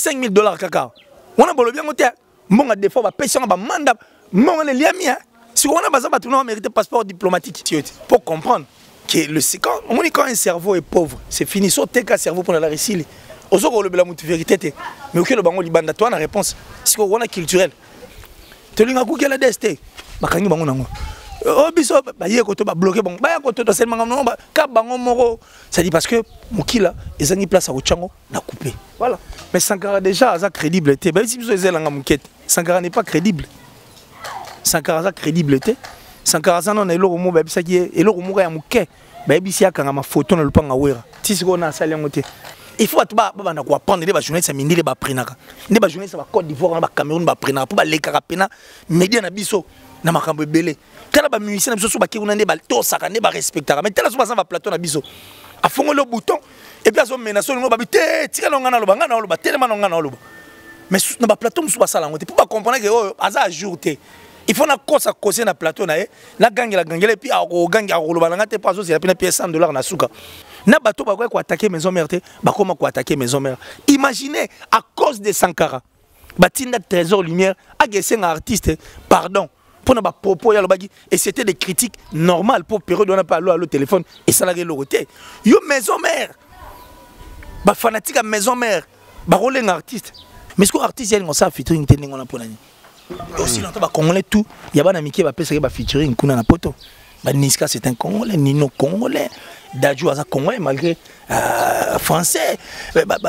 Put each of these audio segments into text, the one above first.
5 000 $ kaka. On a bien côté. Mon a des fois, on va mandat. Mon a les amis. Si on a besoin de mériter passeport diplomatique. Pour comprendre que quand un cerveau est pauvre, c'est fini. Sauter qu'un cerveau pour la récile. Aux autres, on a la vérité. Mais auquel le bango libanda, toi, la réponse. Si on a culturel. Tu as dit que la desté. Makangi bango nango. Oh biso ba yé ko to ba bloquer bon. Ba ko to seulement non ba ka bango moro. Ça dit parce que mokila ezangi place à ochango na coupé. Voilà. Mais Sankara déjà a crédibilité. Ba si biso ezelanga mukete. Sankara n'est pas crédible. Sankara a crédibilité. Sankara non na eloko mo ba bisaki eloko mo ya muke. Ba bisi akanga ma photo na lupanga wera. Ti siko na sali ngote. Il faut apprendre les journalistes à miner les baprinaka. Les journalistes à Côte d'Ivoire, à Cameroun, baprinaka pour les carapena, médias na biso, na makambo belé. Tel ba musicien na biso ba ki unande ba to saka ne ba respectara. Mais tel so ba plateau na biso. A fongo le bouton et puis azo menace no ba bité, tika longa na loba ngana loba, tellement longa na loba. Mais na ba plateau musu ba sala ngote pour pas comprendre que oh aza ajouté. Il faut na kosa koser na plateau na la gangela et puis a gangi a loba na ngate pas so c'est la peine payer $100 na suka. Na bateau ba ko attaquer maison mère te ba comment ko attaquer maison mère. Imaginez à cause de Sankara batinda trésor lumière a gessé un artiste pardon pour na ba propos ya lobaki et c'était des critiques normales pour période on a pas à le téléphone et ça la reloroté yo maison mère ba fanatique à maison mère ba rôle un artiste mais ce que artiste il on ça featuring te ningo na ponani aussi longtemps ba congolais tout ya ba na miki ba pesa ba featuring kuna na poto. Bah, Niska c'est un Congolais, Nino Congolais, Dadju a Congolais malgré français,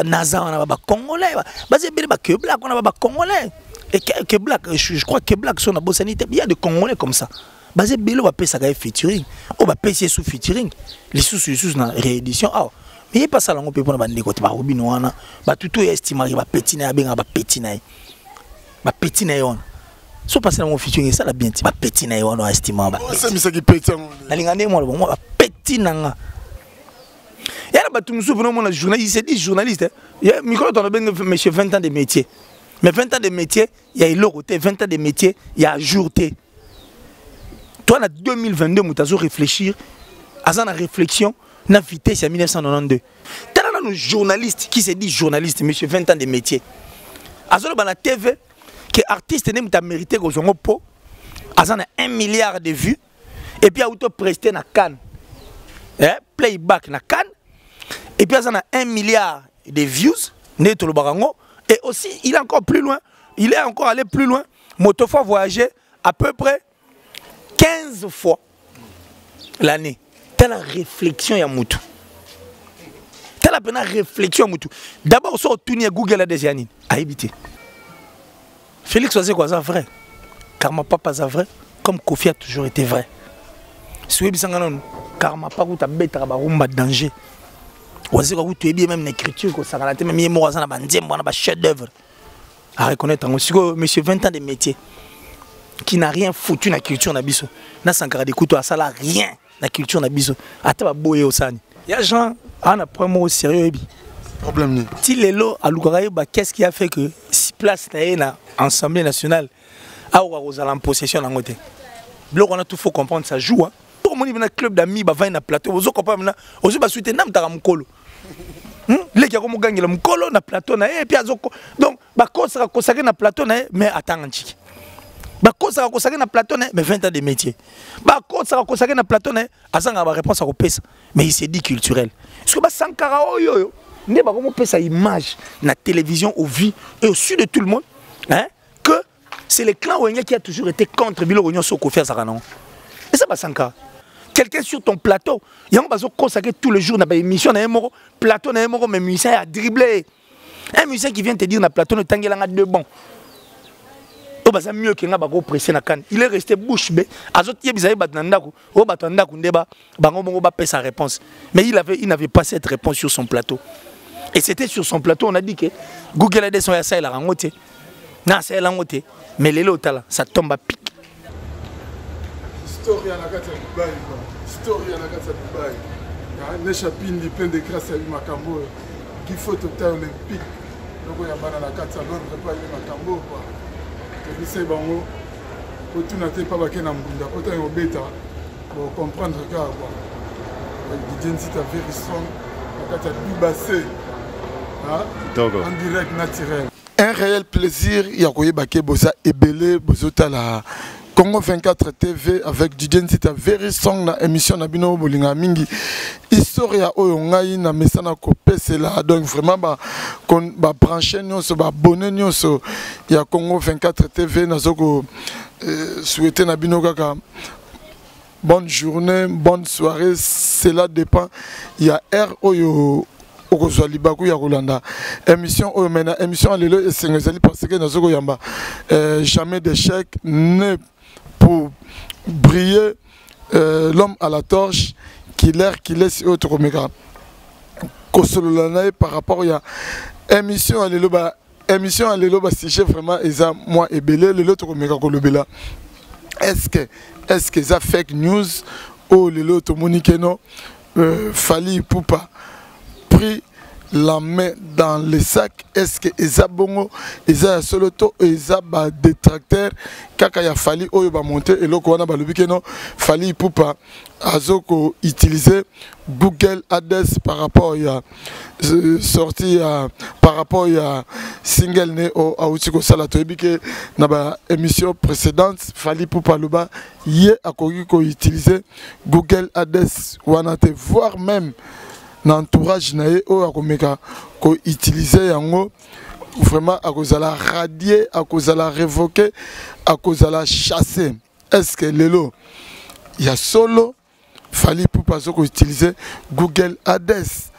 Naza on a Congolais, c'est bien que Black on a Congolais et que Black, je crois que Black sont à Bossanité, il y a des Congolais comme ça. C'est bien on va payer ça featuring, on va payer sous featuring, les sous na réédition. Ah, mais il n'y a pas ça là on peut prendre bande côté ba Robino wana, ba tout estimé ba petina ba petina, ba petina on. So passer dans mon featuring ça la bien ti ba petit na yo no estimant ba c'est mi ça qui petit na lingane mo bon ba petit nanga ya ba tout musu vraiment mon journaliste il dit journaliste ya micro ton ben monsieur 20 ans de métier mais 20 ans de métier il y a l'oroté 20 ans de métier il y a jourté toi en 2022 mutazo réfléchir à ça na réflexion na vitesse à 1992 t'as là nos journalistes qui se dit journaliste monsieur 20 ans de métier à ça ba na TV que artiste n'est pas mérité que son pot a 1 milliard de vues et puis a auto presté na Cannes playback na Cannes et puis a 1 milliard de views neto le barango et aussi il est encore plus loin il est encore allé plus loin motofa voyager à peu près 15 fois l'année telle réflexion ya mutu telle peine réflexion mutu d'abord sur tourner Google a des années à éviter. Félix Oazé quoi ça vrai Karma Papa ça vrai comme Kofi a toujours été vrai. Si vous avez Karma Papa vous avez bête à danger. Oazé quoi vous tu es bien même l'écriture que ça a été même moi ça na bandième bon na chef d'œuvre. À reconnaître aussi que monsieur 20 ans de métier qui n'a rien foutu na culture na biso. Na Sankara de couteau ça là rien na culture na biso. Ata ba boye osani. Il y a gens on a pris au sérieux problème. Si Lelo à Lugaraï qu'est-ce qui a fait que si place na Assemblée nationale a en possession en côté. Bloc on a tout faut comprendre ça joue. Tout le monde est club d'amis ba va na plateau. Vous comprendre na ozo ba souhaiter nam tara mukolo. Les qui comme gagner le mukolo na plateau na et puis azoko. Donc ba ko sera consacré na plateau na mais attends antique. Ba ko sera consacré na plateau na mais 20 ans de métier. Ba ko sera consacré na plateau na azanga ba réponse à repesa mais il s'est dit culturel. Parce que ba Sankara oyo ne ba comme pesa image na télévision au vu et au sud de tout le monde. Hein, que c'est le clan Wenya qui a toujours été contre Bilo Ognon Soko faire ça non. Et ça va Sankara. Quelqu'un sur ton plateau, il y a un bazo consacré tous les jours dans émission na moro plateau na moro mais musicien a dribbler. Un musicien qui vient te dire na plateau ne tangelanga de bon. O baza mieux que nga ba go presser na kan. Il est resté bouche bée. Azot yebizaye batnandako, o batandako ndeba bango bongo ba payer sa réponse. Mais il n'avait pas cette réponse sur son plateau. Et c'était sur son plateau on a dit que Google a des son ya ça il a rangoté. Non, c'est l'angoté. Mais les lots, ça tombe à pic. Story à la carte de Dubaï. Story à la carte de Dubaï. Il y a un chapin qui plein de grâce à Makambo. Qui faut total olympique. Donc il y a la carte de Londres, pas Makambo. Et puis c'est bon. Pour tout n'attendre pas qu'il y ait un bunda. Pour tout bêta. Pour comprendre que l'identité est very strong. La carte de Dubaï. en direct naturel. Un réel plaisir, Yakoye Baké Boza Ebele Bozota la Congo 24 TV avec Didier Nzita Very Song na émission na bino bolinga mingi historia oyo ngai na mesana ko pesela donc vraiment ba brancher nyonso ba abonner nyonso ya Congo 24 TV nazoko souhaiter na bino kaka bonne journée, bonne soirée, cela dépend. Il y a R oyo okozwa libaku ya kolanda émission oyo mena émission lelo esengezali parce que nazoko yamba jamais d'échec ne pour briller l'homme à la torche qu'il laisse autre omega kosololana par rapport à émission à lelo ba sujet vraiment eza moi ebele lelo to omega kolobela est-ce que ça fake news ou lelo to monique non Fally Ipupa pris la main dans le sac. Est-ce que Eza Bongo, Eza Soloto, Eza ba détracteur, kaka ya Fally oyo ba monter et loko wana ba lobike non Fally Ipupa azoko utiliser Google Ads par rapport à sortie par rapport à single né au autiko sala to ebike na ba émission précédente Fally Ipupa loba yé akoki ko utiliser Google Ads wana te voir même l'entourage nae o akomeka ko utiliser yango vraiment akozala radier akozala révoquer akozala chasser. Est-ce que lelo il y a solo Fally Ipupa ko utiliser Google Ads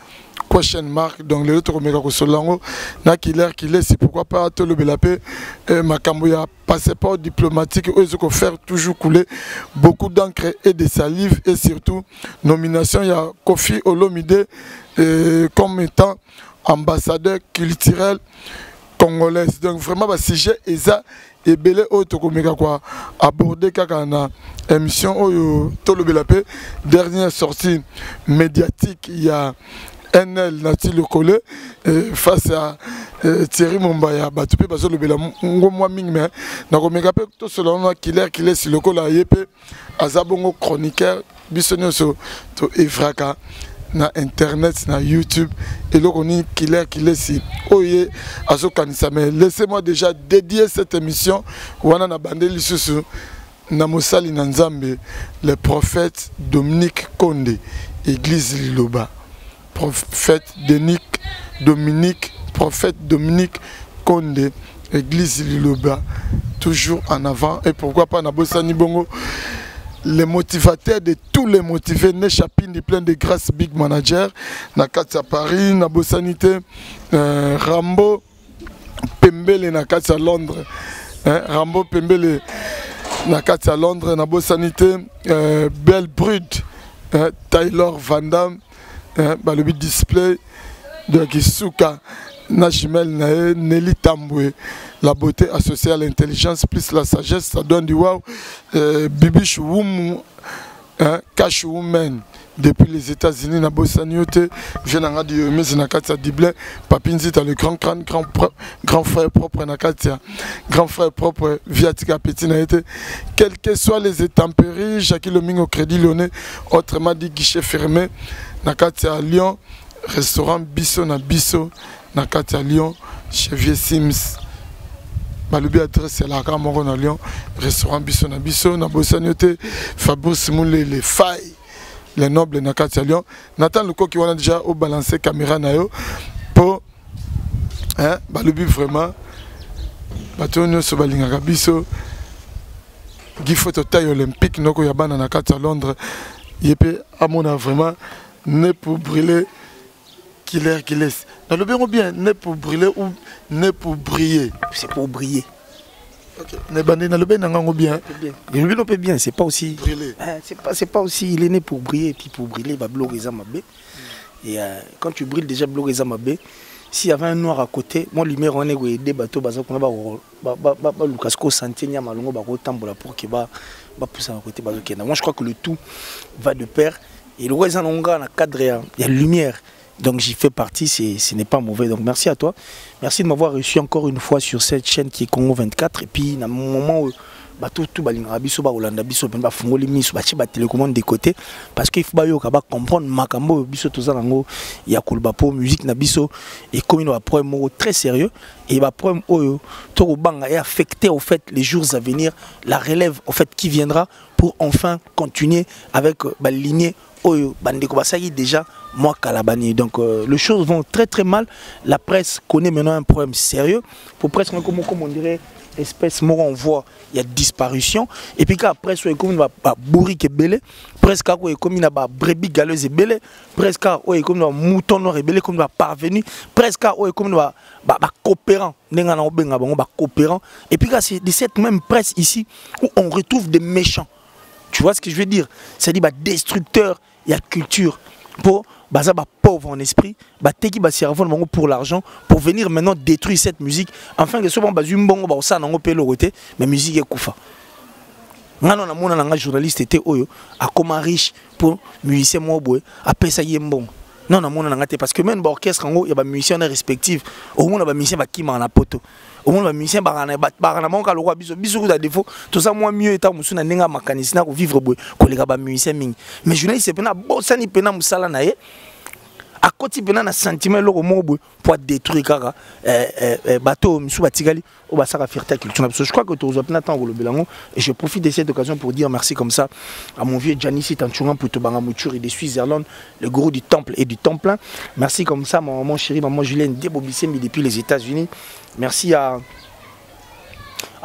question mark donc lelo to komeka ko solango na killer c'est pourquoi pas to le belape makambo ya passeport diplomatique eux ko faire toujours couler beaucoup d'encre et de salive et surtout nomination il y a Kofi Olomide comme étant ambassadeur culturel congolais donc vraiment ba sujet eza ebele o to komeka quoi aborder kaka na émission oyo to le belape dernière sortie médiatique il y a NL Nati le collé face à Thierry Mombaya Batupé parce que le bela moi ming mais na komeka pe to selon killer si le colla yepe azabongo chroniqueur bisonyo so to Efraka na internet na YouTube et le koni killer si oye azo kanisa mais laissez-moi déjà dédier cette émission wana na bandeli susu na mosali na Nzambe le prophète Dominique Konde église Liloba prophète Dominique Konde, église Liloba, toujours en avant. Et pourquoi pas Nabosani Bongo, les motivateurs de tous les motivés, Nechapini plein de grâce, Big Manager, Nakatia Paris, Nabosanité, Rambo Pembele, Nakatia Londres, Rambo Pembele, Nakatia Londres, Nabosanité, Belle Brute, Taylor Van Damme. Le display de Kisuka, Najimel Nae, Nelly Tamboué, la beauté associée à l'intelligence plus la sagesse, ça donne du wow. Bibi Chououm, Cash Woman, depuis les États-Unis, na Bossaniote, Venanga du Mes Nakatia Diblé, Papinzita, le grand frère propre Nakatia, grand frère propre Viatika Petit Naete, quels que soient les intempéries, Jacques Loming au Crédit Lyonnais, autrement dit guichet fermé. Nakatia Lyon, restaurant Bisso na Bisso, Nakatia Lyon, chez Vieux Sims. Balubi adresse la Camaro na Lyon, restaurant Bisso na Bisso, na Bossaniote, Fabrice Moulé, les failles, les nobles Nakatia Lyon. Nathan Luko qui a déjà au balancé caméra na yo pour Balubi vraiment. Batonio so balinga Bisso. Guy photo taille olympique noko yabana Nakatia Londres. Yépe à mon vraiment. Ne pour brûler qu'il laisse. Dans le bien, ne pour brûler ou ne pour briller. C'est pour briller. Ok. Ne bandé dans le bien, bien. Le bien, bien, c'est pas aussi. Brûler. C'est pas aussi. Il est né pour briller, et puis pour briller, il va bloquer ça ma baie. Et quand tu brilles déjà bloquer ça ma baie, s'il y avait un noir à côté, moi lumière on est des bateaux, qu'on a Lucasco Santenia Malongo, Tambola pour qu'il va pousser à côté. Moi je crois que le tout va de pair. Et le reste en cadre, il y a lumière. Donc j'y fais partie, ce n'est pas mauvais. Donc merci à toi. Merci de m'avoir reçu encore une fois sur cette chaîne qui est Congo 24. Et puis, à un moment où bato tout balinga biso ba Hollanda biso pe ba fungoli miso ba chi ba télécommande de côté parce que il faut ba yo ka ba comprendre makambo biso toza nango ya kolba po musique na biso et comme il y a un problème très sérieux et ba problème oyo to banga est affecté au fait les jours à venir la relève au fait qui viendra pour enfin continuer avec la lignée oyo bandeko basaki déjà moi Kalabani. Donc les choses vont très très mal. La presse connaît maintenant un problème sérieux pour presque comme on dirait espèce mort on voit il y a disparition et puis après soit comme va bourrique belé presque comme il a ba brebis galeuse belé presque comme un mouton noir belé comme va parvenu presque comme va coopérant n'enga na benga bango ba coopérant et puis c'est de cette même presse ici où on retrouve des méchants. Tu vois ce que je veux dire? C'est-à-dire destructeur, il y a culture pour baza ba pauvre en esprit, ba teki ba cerveau pour l'argent pour venir maintenant détruire cette musique afin que souvent bazum bongo ba ça nango pelo côté mais musique est kufa. Ngano na mona nga journaliste était oyo a comment riche pour musicien mo boy a pesa yembon. Non na mona nga te parce que même ba orchestre ngo ya ba musicien respectif au monde ba musicien ba kima na poto. Au monde ba musicien ba na monka lo kwa biso biso ku défaut tout ça moi mieux état musu na ninga mécanicien na ko vivre boy ko leka ba musicien mingi. Mais journaliste pena bosani pena musala na ye à côté de un sentiment pour détruire kaka bateau monsieur Batigali au basara fierté culture. Je crois que tu as plein temps le bilan et je profite de cette occasion pour dire merci comme ça à mon vieux Janice Tanchungan pour te bangamouture et de Suisse-Irlande, le gourou du temple et du temple. Merci comme ça maman chérie, maman Julienne Debobissemi depuis les États-Unis. Merci à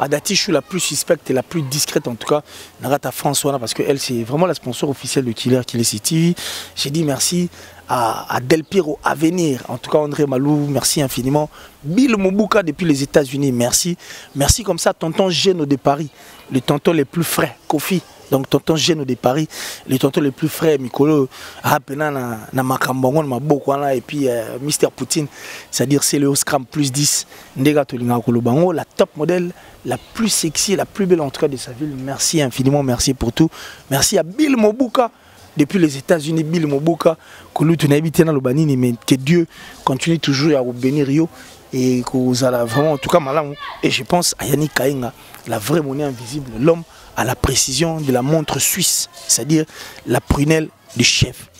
Dati, je suis la plus suspecte et la plus discrète en tout cas. Narata François parce qu'elle c'est vraiment la sponsor officielle de Killer City. J'ai dit merci à Del Piero à venir. En tout cas André Malou, merci infiniment. Bill Mobuka depuis les États-Unis, merci. Merci comme ça tonton Geno de Paris, le tonton les plus frais, Kofi. Donc tonton Geno de Paris, les tontons les plus frais, Mikolo, Rapena na Makambongon, Mabokwana et puis Mister Poutine, c'est-à-dire c'est le Oscram plus 10, Ndega Tolinga Kolobango, la top modèle, la plus sexy, la plus belle en tout cas de sa ville. Merci infiniment, merci pour tout. Merci à Bill Mobuka depuis les États-Unis, Bill Mobuka, que nous tenons habité dans le Banini, mais que Dieu continue toujours à vous bénir yo et que vous allez vraiment en tout cas malin. Et je pense à Yannick Kainga, la vraie monnaie invisible, l'homme à la précision de la montre suisse, c'est-à-dire la prunelle du chef.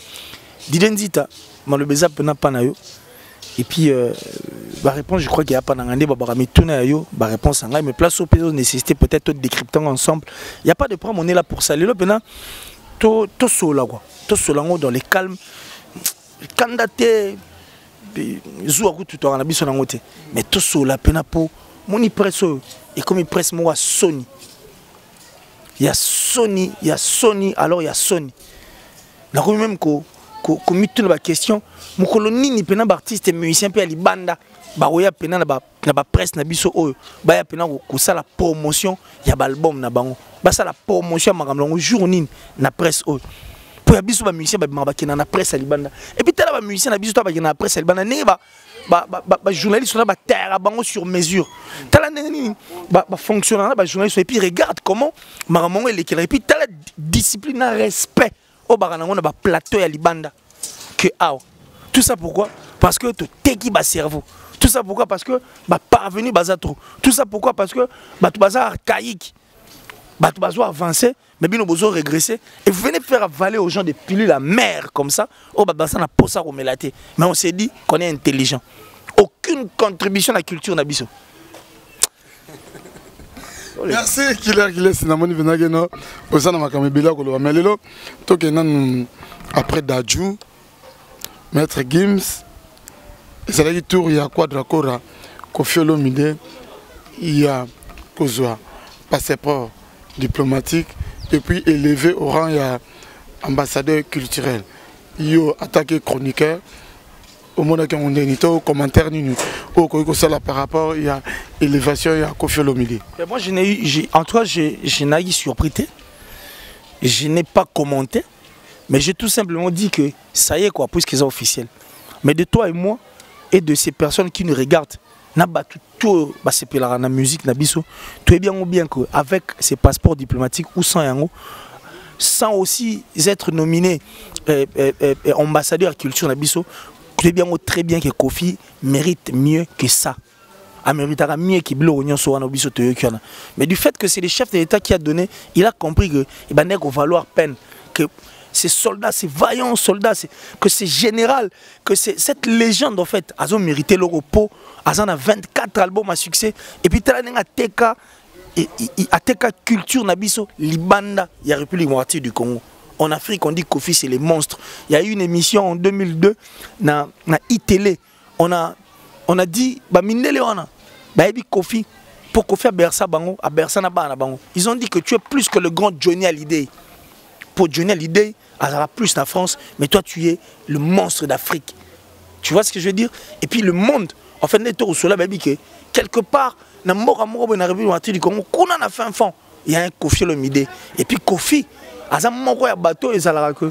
Didenzita, malobeza pena panayo. Et puis la réponse, je crois qu'il n'y a pas d'angandé, la réponse en mais place au pédo nécessité peut-être décryptant ensemble. Il n'y a pas de problème, on est là pour ça. Le pena, tout sola quoi, tout sola dans les calmes. Candidaté, zouakou tout en abisso dans côté. Mais tout sola pena pour mon presse et comme il presse moi Sony. Il y a Sony, alors il y a Sony. Là même qu'on mette la question, mon colonie ni pena artiste et musicien pe ali banda, ba oya pena na ba presse na biso oyo, ba ya pena ko ça la promotion, ya ba album na bango. Ba ça la promotion makamlo jour nini na presse oyo. Pour ya biso ba musicien ba kena na presse ali banda. Et puis tala ba musicien na biso to ba kena na presse ali banda ne ba journaliste on a terre bango sur mesure. Tala nini ba fonctionnaire ba journaliste et puis regarde comment maman elle écrit et puis tala discipline respect au baranango na ba plateau ya libanda que tout ça pourquoi? Parce que tu t'équipes à cerveau. Tout ça pourquoi? Parce que bah parvenu baza trop. Tout ça pourquoi? Parce que bah tu baza archaïque. Bah tu baza avancé, mais bien nous besoin régresser et vous venez faire avaler aux gens des pilules à mer comme ça. Oh bah ça n'a pas ça au mélaté. Mais on s'est dit qu'on est intelligent. Aucune contribution à la culture n'abisso. Merci Killer c'est namoni venageno osana makamebela ko lo melelo to kenan après Dadju Maître Gims c'est là tour il y a Quadracora Koffi Olomide il y a Kozwa passeport diplomatique et puis élevé au rang il y a ambassadeur culturel il y a attaqué chroniqueur au monde qui ont donné au commentaire ni au par rapport il y a élévation il y a Koffi Olomide. Moi je n'ai eu en tout cas je n'ai eu surpris, je n'ai pas commenté mais j'ai tout simplement dit que ça y est quoi puisque c'est officiel. Mais de toi et moi et de ces personnes qui nous regardent na tout c'est la musique na biso tu es bien ou bien que avec ces passeports diplomatiques ou sans yango sans aussi être nominé ambassadeur culture na biso tu es bien ou très bien que Koffi mérite mieux que ça. Américain mieux qui bloque union soit biso toyokiana. Mais du fait que c'est le chef de l'État qui a donné, il a compris que il va valoir peine que ces soldats, ces vaillants soldats, que ces général, que cette légende en fait, ils ont mérité le repos, ils ont 24 albums à succès et puis tu as TK culture nabiso libanda, il y a République démocratique du Congo. En Afrique, on dit Kofi c'est les monstres. Il y a eu une émission en 2002 na iTélé. On a dit bah mindele wana bah Kofi pour Kofi à Bersa bango à Bersa na bango. Ils ont dit que tu es plus que le grand Johnny Hallyday. Pour Johnny Hallyday, elle aura plus en France, mais toi tu es le monstre d'Afrique. Tu vois ce que je veux dire? Et puis le monde, en fait, quelque part, dans la République du Congo, on a fait un fond. Il y a un Kofi Olomide. Et puis Kofi, il y a un bateau, il y a un bateau,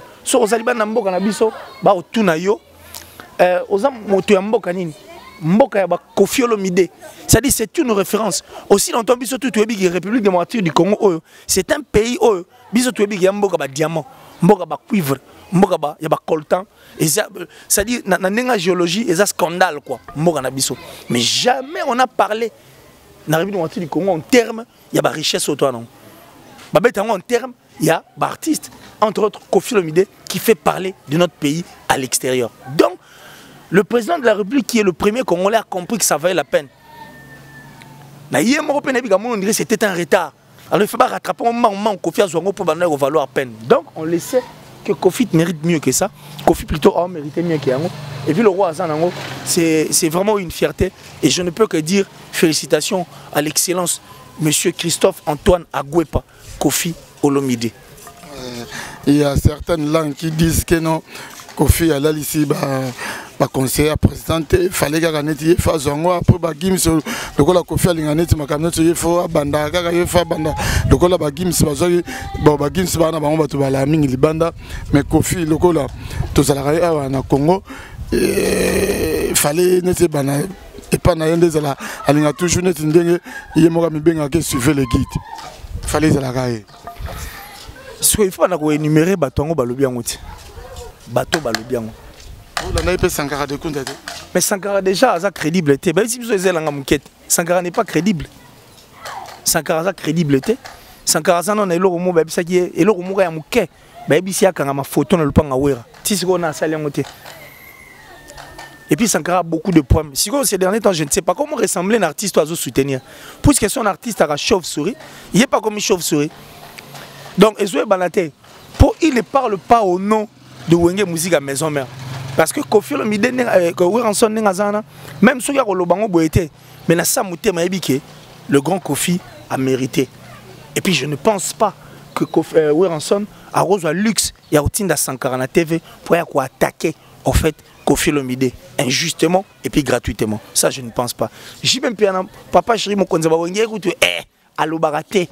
Kofi Olomide. C'est-à-dire c'est une référence. Aussi longtemps que la République démocratique du Congo, c'est un pays où il y a un diamant, un cuivre, il y a un coltan. C'est-à-dire dans la géologie, il y a un scandale. Mais jamais on a parlé dans la République démocratique du Congo en termes, il y a une richesse autour. En termes, il y a un artiste, entre autres Kofi Olomide, qui fait parler de notre pays à l'extérieur. Donc, le président de la République, qui est le premier Congolais, a compris que ça valait la peine. C'était un retard. Alors il faut pas rattraper un moment Kofi Azongo pour valoir la peine. Donc on laissait que Kofi mérite mieux que ça. Kofi plutôt méritait mieux que Yango. Et puis le roi Azanango, c'est vraiment une fierté. Et je ne peux que dire félicitations à l'excellence, Monsieur Christophe Antoine Agwepa, Kofi Olomide. Il y a certaines langues qui disent que non, Kofi a là ici, conseiller président, il fallait qu'il fasse un mois pour Bagim, donc la Kofi a l'inganet, ma caméra, il faut banda, il faut banda, donc la Bagim, c'est pas Bagim, c'est pas on va tout la mine libanda, mais Kofi, le cola, tout ça là, en Congo, il fallait n'être bana. Et pas n'ayez là, il a toujours net indéniable, il est mort à me bien à suivre le guide. Fallait la railler. Ce qu'il faut énumérer, bateau balobian. Bateau balobian. Vous n'avez pas Sankara de compte. Mais Sankara déjà a crédible. Si vous avez la mouquette, Sankara n'est pas crédible. Sankara a crédible. Sankara non est l'euro mot, ça qui est l'euro mot à mouquet. Baby si a quand ma photo dans le pan à ouera. Si c'est qu'on a salé en côté. Et puis Sankara a beaucoup de problèmes. Si ces derniers temps, je ne sais pas comment ressembler un artiste oiseau soutenir. Puisque son artiste a chauve-souris, il n'est pas comme une chauve-souris. Donc, il ne parle pas au nom de Wenge Musique à Maison Mère. Parce que Kofi Olomide, même si il y a un boété, mais le grand Kofi a mérité. Et puis je ne pense pas que Weranson a reçu un luxe, il y a Otinda Sankara na TV pour attaquer en fait Kofi Olomide injustement et puis gratuitement. Ça je ne pense pas. J'ai même papa chéri mon konza Wenge écoute allo baraté.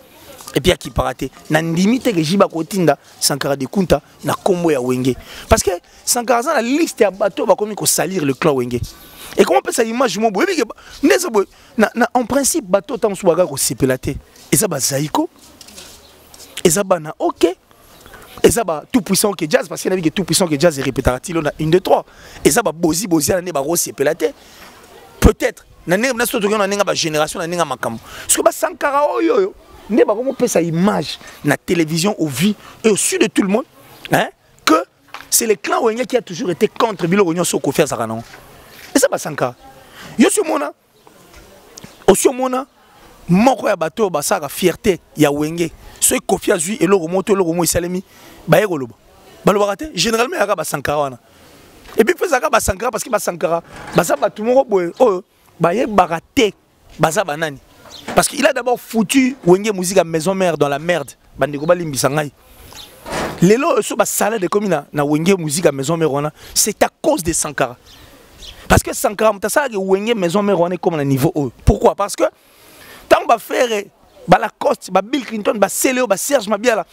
Et puis qui paraté na limite que jiba kotinda Sankara de Kunta na kombo ya Wenge parce que Sankara na liste ya bateau ba komi ko salir le clan Wenge et comment peut ça image mo boye na en principe bateau tam subaga ko sepelaté et ça ba zaiko et ça ba na OK et ça ba tout puissant que jazz parce qu'il y a que tout puissant que jazz et répétera-t-il on a une de trois et ça ba bozi na ne ba ro sepelaté peut-être na ne na soto na nga ba génération na nga makambo parce que ba Sankara oyo ne pas comment peut sa image na télévision au vu et au sud de tout le monde hein, que c'est le clan Wenge qui a toujours été contre Bilo Ognon sur Kofi Azaranon. Et ça va Sankara. Yo sur mona aussi mona moko ya bateau basaka fierté ya Wenge. Ce Kofi Azui et le remonte le remonte Salemi ba yegoloba. Baloba raté généralement ya ba Sankara wana. Et puis fait ça ba Sankara parce que ba Sankara ba ça ba tout monde boy oh ba yé baraté ba ça banani. Parce qu'il a d'abord foutu Wenge Musique à Maison Mère dans la merde. Les lots sur la salle de commune na Wenge Musique à Maison Mère, c'est à cause de Sankara. Parce que Sankara, tu sais que Wenge Maison Mère est comme un niveau haut. Pourquoi? Parce que tant que faire Lacoste, Bill Clinton, Céléo, Serge Mabiala,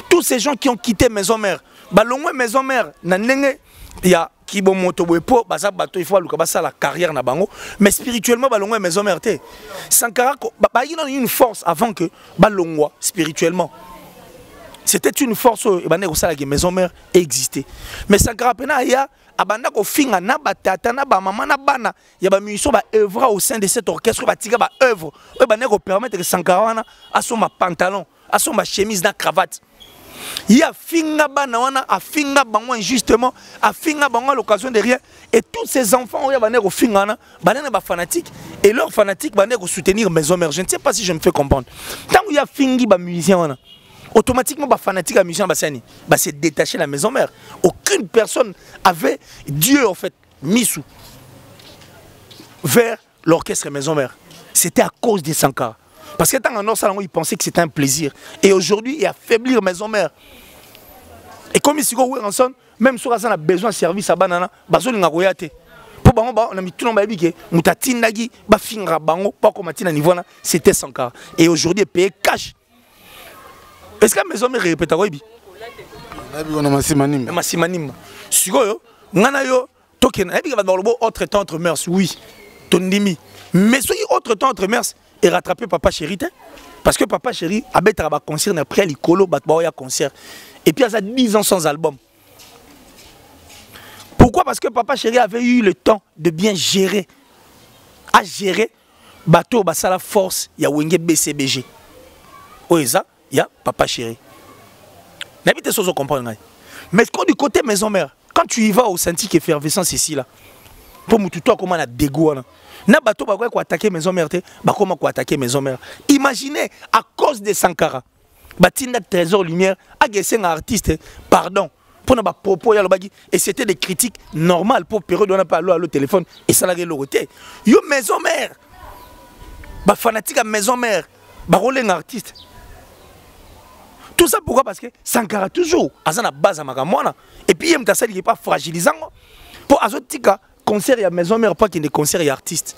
tous ces gens qui ont quitté Maison Mère, Maison Mère, il y a qui bon moto pour il faut la carrière na bango mais spirituellement balongwa maison mère té Sankara il a une force avant que balongwa spirituellement c'était une force que maison mère existait. Mais Sankara pena ya abanda ko finga na batata na ba maman na bana ya ba musicien ba œuvre au sein de cet orchestre ba tika ba œuvre ba ko permettre que Sankara wana a son pantalon, a son chemise na cravate. Ya finga bana wana a finga bango injustement, a finga bango à l'occasion de rien et tous ces enfants ya ba ko finga na ba fanatique et leurs fanatiques ba ko soutenir maison mère. Je ne sais pas si je me fais comprendre. Tant il y a fingi ba musicien wana automatiquement, les fanatiques à musicien c'est détacher la maison mère. Aucune personne avait Dieu en fait mis sous vers l'orchestre maison mère. C'était à cause des Sankara. Parce que dans un autre salon, ils pensaient que c'était un plaisir. Et aujourd'hui, il affaiblir maison mère. Et comme ici, même si on a besoin de service à banana, on a pour on a mis tout le monde qui mutatindagi ba fingra bango pas comme à niveau là, c'était Sankara. Et aujourd'hui, payé cash. Est-ce que la maison mère répète à quoi? On a Massimanim. Massimanim. Si vous avez token, autre temps entre mœurs, oui. Tondimi. Mais ce qui autre temps entre mœurs est rattrapé Papa Chéri. Parce que Papa Chéri a fait un concert après l'icolo, il y a concert. Et puis il y a 10 ans sans album. Pourquoi? Parce que Papa Chéri avait eu le temps de bien gérer. À gérer, bateau, la force, il y a Wenge BCBG. Oeza. Il y a Papa Chéri. N'habitez pas à comprendre. Mais du côté maison mère, quand tu y vas au senti effervescence ici là, pour me tutoyer comment on a dégoût là. Na bateau ba quoi attaquer maison mère, ba comment quoi attaquer maison mère. Imaginez à cause de Sankara, batinda trésor lumière, a gessé un artiste, pardon, pour na ba propos ya lobagi et c'était des critiques normales pour période on n'a pas allo téléphone et ça l'a reloté. Yo maison mère. Ba fanatique à maison mère, ba rôle un artiste. Tout ça pourquoi? Parce que Sankara toujours à la base à Magamwana. Et puis il n'est pas fragilisant. Pour Azotika, concert et maison mère, pas qu'il y ait des concerts et artistes.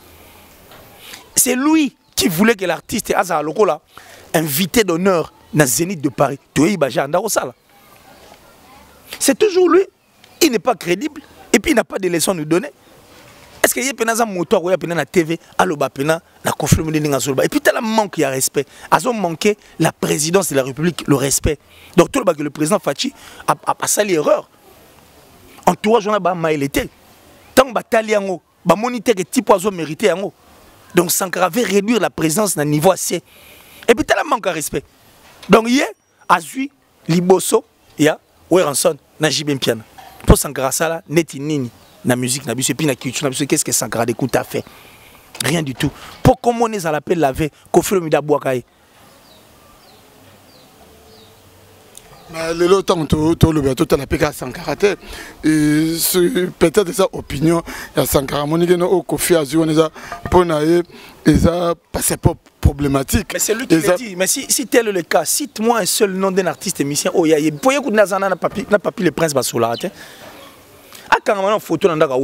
C'est lui qui voulait que l'artiste Azar Lokola, invité d'honneur dans Zénith de Paris, c'est toujours lui. Il n'est pas crédible et puis il n'a pas de leçons à nous donner. Est-ce qu'il y a un moteur ou il y a un TV à l'Obapena, la conflit et puis il manque de respect. Ils ont manqué la présidence de la République, le respect. Donc tout le président Fachi a sali erreur. Entourage on a maïlété. Tant que Taliango, moniteur et type oiseau mérité yango. Donc Sankara veut réduire la présence dans niveau assez. Et puis il manque de respect. Donc hier, Azui, Liboso, ya Weranson, Najib Mpiana. Pour Sankara Sala, Neti Nini. La musique, la musique, la culture, qu'est-ce que Sankara d'écoute a fait? Rien du tout. Pour comment on est à l'appel lavé, Kofi Olomide Bouakaye. Mais le temps tout le bateau tu as appelé Sankara peut-être sa opinion ya Sankara monique no Kofi Azu on est pour naé et ça c'est pas problématique. Mais c'est lui qui l'a dit. Mais si tel est le cas, cite-moi un seul nom d'un artiste musicien. Oh ya pour y écouter Nazana na papi le prince Basoula. Quand on a une photo dans la quand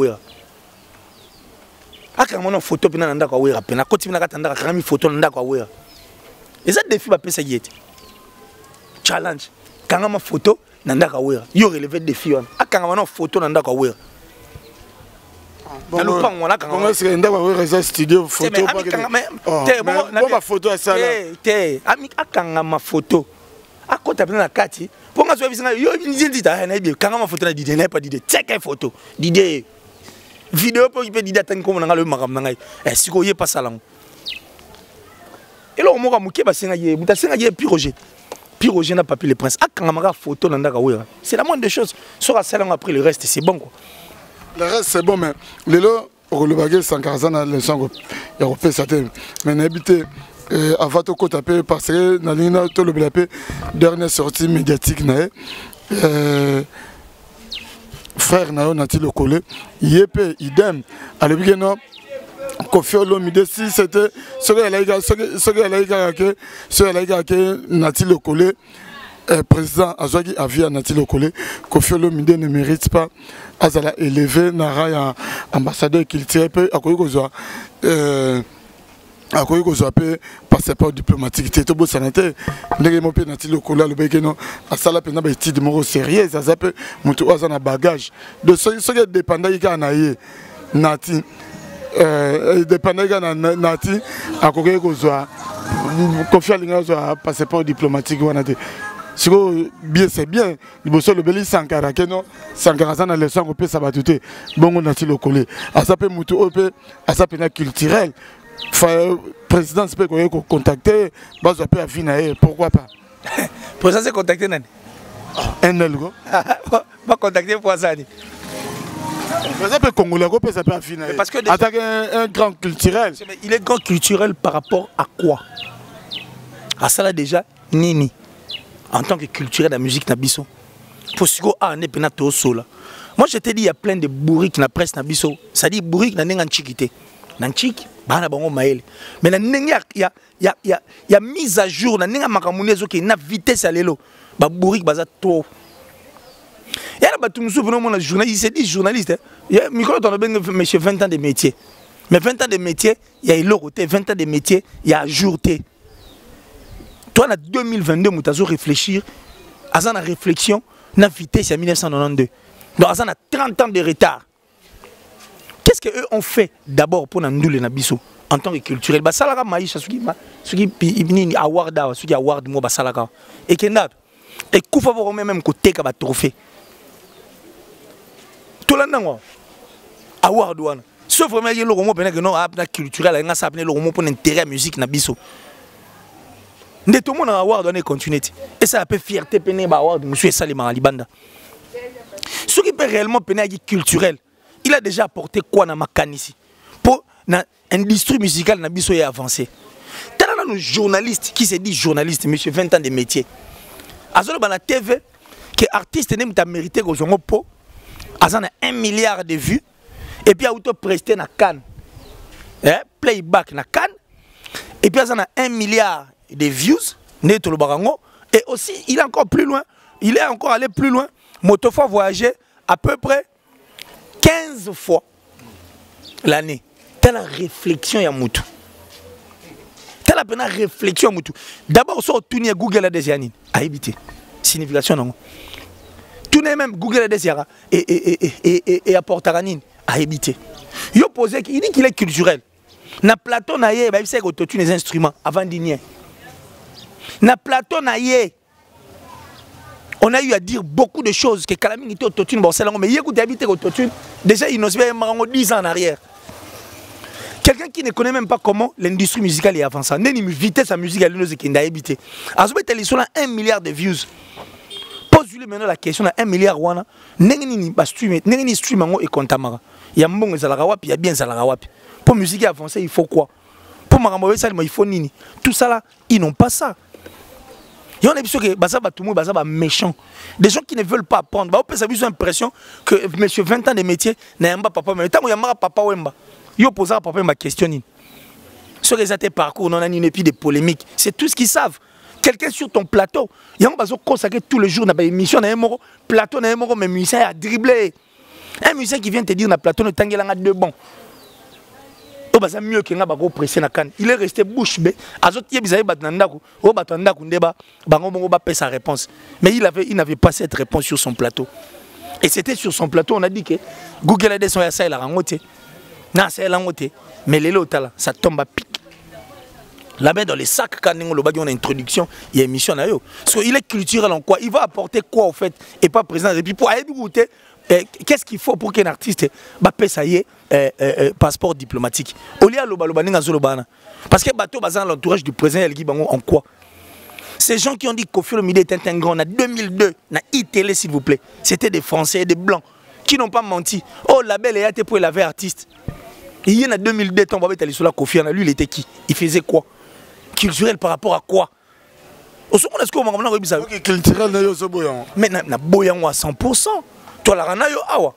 on a une photo dans la photo dans et ça défi va passer challenge quand on a une photo dans la il y a relevé défi quand on a une photo dans la bon est-ce que on a un studio photo pas photo à ça là ami quand ma photo à côté de la carte pour moi je vais yo dit quand ma photo na dit n'est pas dit check une photo dit vidéo pour peut dit attendre comme na le makam na ngai si ko yé pas ça là et là on m'a muké ba senga yé muta senga yé Roger n'a pas pu le prince quand ma photo na ndaka wera c'est la moindre des choses sera salon après le reste c'est bon quoi le reste c'est bon mais le lo le bagage Sankara na le sang européen ça mais n'habiter avant de taper parce que dans l'ina tout le blapé dernière sortie médiatique nae frère nao nati le collé yep idem à le beginning Kofi Olomide si c'était ce que nati le collé président Azwagi Avia nati le collé Kofi Olomide ne mérite pas azala élevé nara ambassadeur qu'il tire peu à quoi a quoi que appelle passeport diplomatique c'est tout beau sanitaire ndenge mo pe nati lokola le bekeno asala pena ba étude moko sérieux ça s'appelle mutu azana bagage de ce que dépendant ika na ye nati dépendant ika na nati a quoi que zo Kofi alinga zo passeport diplomatique wana te bien c'est bien liboso le beli Sankara keno Sankara ça na le sang pe ça va tout bongo na ti le coller a ça peut mutu ope a ça peut culturel président peut contacter bazo peut afina pourquoi pas président c'est contacter nani un elgo pas contacter pour ça ni ça peut congolais peut ça peut afina parce que attaque un grand culturel il est grand culturel par rapport à quoi à ça là déjà nini en tant que culturel de la musique nabiso pour ce qu'on est pena to sola moi je te dis il y a plein de bourriques na presse nabiso ça dit bourrique na nenga nchikité na nchiki bana bango maele mais na nenga il y a mise à jour na nenga makamunezo qui na vitesse à lelo ba bourrique baza to il y a ba tumsu pour moi journaliste c'est dit journaliste il y a micro ton ben monsieur 20 ans de métier mais 20 ans de métier il y a l'autre 20 ans de métier il y a jourté. Toi, en 2022, tu as réfléchir à la réflexion, na vitesse en 1992. Donc, à 30 ans de retard. Qu'est-ce qu'eux ont fait d'abord pour nous les Nabiso en tant que culturel? Bah, ça la maïcha, ce qui est award, ce qui est award, moi, bah, ça la et que n'a et qu'on va voir même côté comme trophée. Tout le monde award douane. Sauf vraiment il y a le roman que non, culturel, il y a le roman pour l'intérêt musique Nabiso. Tout le monde a avoir donné continuité. Et ça a fait fierté peine ba avoir monsieur Salima Alibanda. Ce qui peut réellement peine culturel, il a déjà apporté quoi dans ma canne ici pour l'industrie musicale na biso est avancée. Tel un journaliste qui se dit journaliste, monsieur 20 ans de métier. Azolo bana TV que artiste n'aime ta mérité que zongo po azana 1 milliard de vues et puis auto presté na canne. Playback na canne et puis azana 1 milliard des views, et aussi il est encore plus loin, il est encore allé plus loin. Motofa voyager à peu près 15 fois l'année. Telle réflexion ya mutu. Telle peine réflexion mutu. D'abord sur tourner Google a des années à éviter. Signification non. Tourner même Google a des yara et apporter à éviter. Yo posé il dit qu'il est culturel. Na plateau na yé ba c'est que tu les instruments avant d'igner. Na plateau na yé on a eu à dire beaucoup de choses que Kalamine était autotune bon c'est là mais écoute habiter autotune déjà il nous fait 10 ans en arrière. Quelqu'un qui ne connaît même pas comment l'industrie musicale est avancée. N'est ni vitesse sa musique à l'une qui n'a habité. Azobe télé sur 1 milliard de views. Pose-lui maintenant la question à 1 milliard wana n'engini ba stream n'engini stream ngo et kontamara. Il y a mbongo zalaka wapi il y a bien zalaka wapi. Pour musique avancée il faut quoi? Pour marambo salima il faut nini? Tout ça là ils n'ont pas ça. Il y a des gens qui sont méchants. Des gens qui ne veulent pas apprendre. On peut avoir l'impression que monsieur 20 ans de métier n'a pas papa. Mais tant qu'il y a papa Wemba, il pose à papa ma question. Sur les parcours, on a une puis des polémiques. C'est tout ce qu'ils savent. Quelqu'un sur ton plateau, il y a un bateau consacré tous les jours dans une émission, dans un plateau, dans un mais musicien a dribblé. Un musicien qui vient te dire dans le plateau, ne t'engage pas de bon. C'est mieux que nous pressé na canne. Il est resté bouche bée. Azot yebizaye batnandaku, o batandaku ndeba, bango ba sa réponse. Mais il n'avait pas cette réponse sur son plateau. Et c'était sur son plateau, on a dit que Google a des sons à ça il a rangote. Na ça il a rangote. Mais les lots ça tombe à pic. Là-bas dans les sacs quand on a introduction, il y a émission na yo. So il est culturel en quoi? Il va apporter quoi au fait et pas présent et puis pour aller goûter qu'est-ce qu'il faut pour qu'un artiste paie ça y est passeport diplomatique. Olia lobalobani zolobana. Parce que bateau bazan l'entourage du président El Gibango en quoi? Ces gens qui ont dit que Koffi Olomide était un grand en 2002, na ITL s'il vous plaît, c'était des Français et des Blancs qui n'ont pas menti. Oh la belle est pour la vraie artiste. Il y en a 2002 ton babé allé sur la Koffi, lui il était qui? Il faisait quoi? Culturel par rapport à quoi? Au second est-ce qu'on m'a dit ça? Culturel na yo so boyan. Mais na boyan à 100%. Toi la rana yo awa.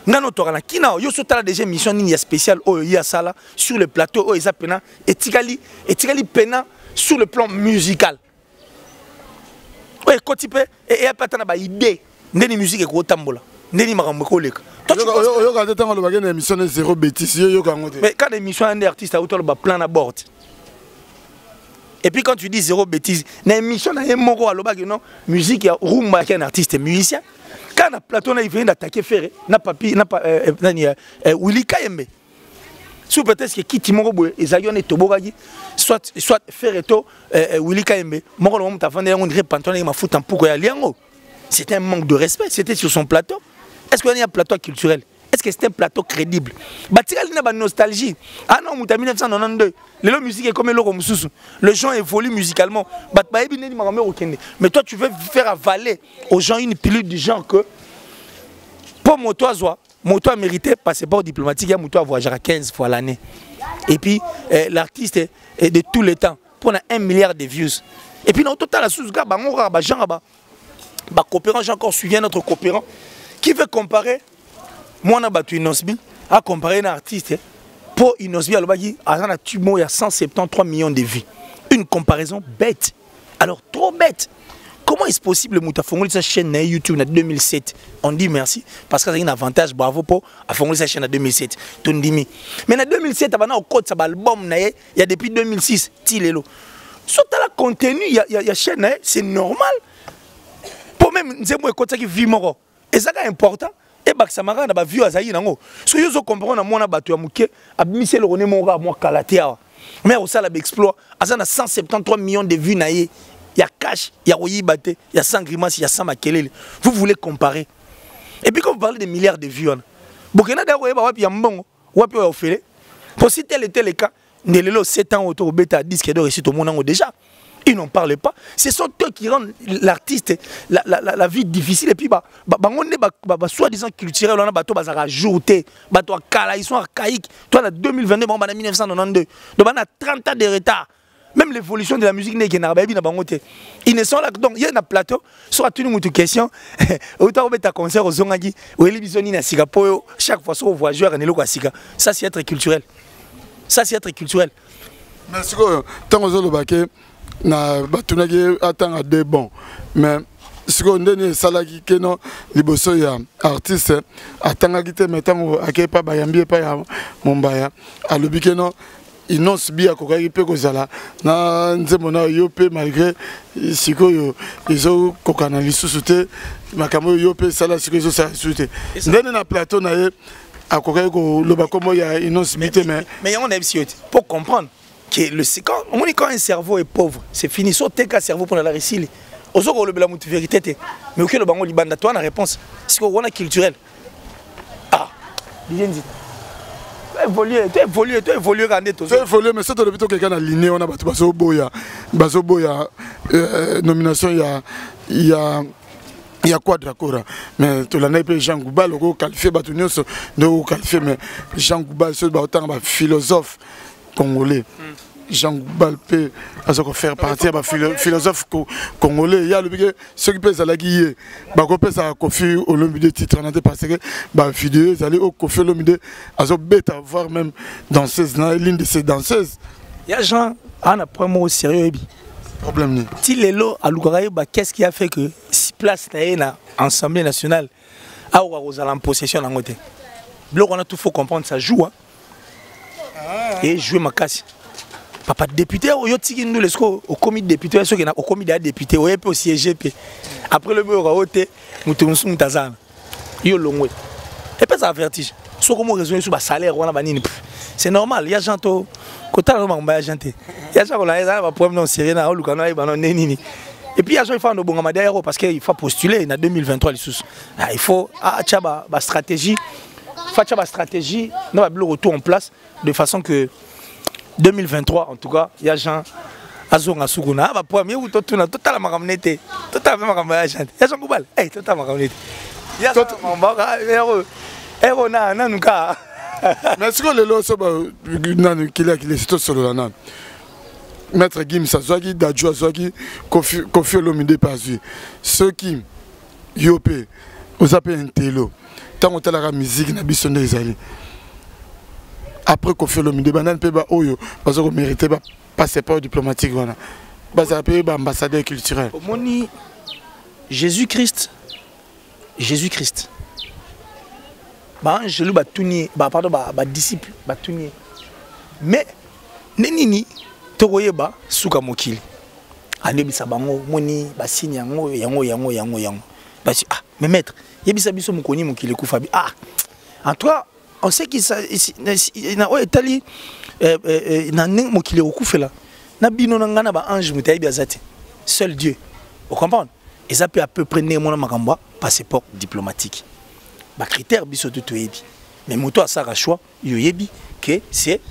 Nano torana kina yo sotala déjà émission ni spéciale oh ya sala sur le plateau oh isa pena et tikali pena sur le plan musical. Ouais kotipe et apatana ba idée ndeni musique ko tambola ndeni makambo ko leka. Yo ka tanga lo bagene émission zéro bêtise yo ka ngote. Mais quand émission un artiste a autour ba plan à bord. Et puis quand tu dis zéro bêtise, na émission na moko aloba que non musique ya rumba qui un artiste musicien. Quand le plateau il vient d'attaquer Ferré, n'a pas Willy Kayembe. Sous peut-être que Kiti Morobo et Zayon et Tobogagi, soit Ferreto, Willy Kaembe, Moro, on dirait Pantone, ma fout en pourquoi Liango. C'était un manque de respect, c'était sur son plateau. Est-ce qu'il y a un plateau culturel? Est-ce que c'est un plateau crédible? Batiral n'a pas de nostalgie. Ah non, en 1992, la musique est comme le gens évolue musicalement. Mais toi, tu veux faire avaler aux gens une pilule du genre que pour Moto a mérité passeport diplomatique, il y a Moto à voyager 15 fois l'année. Et puis, l'artiste est de tous les temps pour 1 milliard de views. Et puis, dans le total, la sous-gars, coopérant, j'ai encore suivi un autre coopérant qui veut comparer moi na batu Inosbi à comparer un artiste pour Inosbi à l'obagi à un tumo il y a 173 millions de vues. Une comparaison bête. Alors trop bête. Comment est-ce possible Mouta Fongoli sa chaîne YouTube en 2007? On dit merci parce que c'est un avantage, bravo pour Fongoli sa chaîne en 2007. Tondimi. Mais en 2007 avant au code ça album il y a depuis 2006 Tilelo. Surtout la contenu il y a chaîne c'est normal. Pour même nzembo écoute ça qui vit moro. Et ça c'est important. Et Baksamara n'a pas vu à Zaï nango. Ce que vous comprenez, moi na batu amuke, abimisi le rené mon moi kalatea. Mais au ça la exploit, azana 173 millions de vues naie. Il y a cash, il y a Royi Baté, il y a 100 grimaces, il y a 100 makelele. Vous voulez comparer. Et puis quand vous parlez des milliards de vues, Bokena da Royi Bawapi Yambongo, Wapi Ofele. Pour si tel était le cas, Nelelo 7 ans autour bêta disque de réussite au monde déjà. Ils n'en parlent pas. Ce sont eux qui rendent l'artiste la vie difficile. Et puis, soi-disant culturel, on a rajouté. Ils sont archaïques. Toi, en 2022, on a 1992. Donc, on a 30 ans de retard. Même l'évolution de la musique n'est qu'un arbre. Ils ne sont là. Donc, il y a un plateau. Soit une autre question. Autant que tu as concert aux Zongagi, ou Elibisoni à Singapore, chaque fois, on voit jouer à Nelo Kwasika. Ça, c'est être culturel. Ça, c'est être culturel. Merci. Tant que vous avez na batunaki atanga de bon mais siko ndeni salaki keno liboso ya artiste atangaki te metango akepa bayambi pa ya Mombaya alobi keno Inos bi akokaki pe kozala na nzembo na yo pe malgré siko yo izo kokana lisusu te makambo yo pe sala siko izo sa sute ndeni na plateau na ye akokaki ko loba komo ya Inos bi te mais on a pour comprendre que quand un cerveau est pauvre, c'est fini. Soit t'es qu'un cerveau pour la réussir. Au second, le vérité, mais auquel le bango libanda, toi la réponse, c'est qu'on a culturel. Ah, bien dit. Tu évolues, mais ça, tu as quelqu'un aligné, on a battu Bazoboya, nomination, il y a quoi de d'accord? Mais tu l'as dit, Jean Goubal, le qualifié, mais Jean Goubal, c'est un philosophe congolais. Jean Goubal peut faire partie de philosophe congolais. Il y a le ceux qui peuvent aller guider. Bakopé ça Kofi Olomide titre parce que bah vidéo ils allaient au Kofi Olomide azo bête à voir même danseuse l'une de ces danseuses. Il y a Jean on a vraiment au sérieux problème ni. Tilelo à Lugaraï bah qu'est-ce qui a fait que si place na Assemblée nationale a aux en possession en côté. Bloc on a tout faut comprendre ça joue hein. Et jouer ma casse. Papa député au yotiki nous les au comité député ceux qui na au comité député au peut siéger après le bureau roté mutunsu mutazana yo longwe et pas ça vertige so comment raisonner sur ba salaire wana banini c'est normal il y a gens to kota no mamba janté il y a gens ko la ba problème non sérieux na olukana ba non nini et puis il y a gens il faut no bonga derrière parce que il faut postuler en 2023 les sous il faut tchaba ba stratégie faut ba stratégie non ba retour en place de façon que 2023 en tout cas il y a gens azonga sukuna ba premier ou totuna totala makamnete totala makamaya jante ya Jean Goubal totala makamnete ya mamba ero na nuka mais ce que le lo so ba nanu kila c'est solo la nan maître Gim Sazwagi Dadjo Azwagi Kofi Olomide Pazu ceux qui yopé aux appels intello tant on tala la musique na biso nde ezali après Kofi Olomide banane pe ba oyo parce que mérité ba passeport diplomatique voilà ba pe ba ambassadeur culturel moni Jésus-Christ ba angelu ba tuni ba pardon ba disciple ba tuni mais nenini tokoyeba suka mokili anebisa bango moni ba signe yango ba mais maître yebisa biso mokoni mokili kufa bi en toi on sait qu'il na etali na ning mokili okufela na bino na ngana ba ange mutayi biazati seul Dieu. Vous comprenez? Et ça peut à peu près néanmoins makamba passeport diplomatique. Ba critère biso tout yebi. Mais moto a ça choix yo yebi que c'est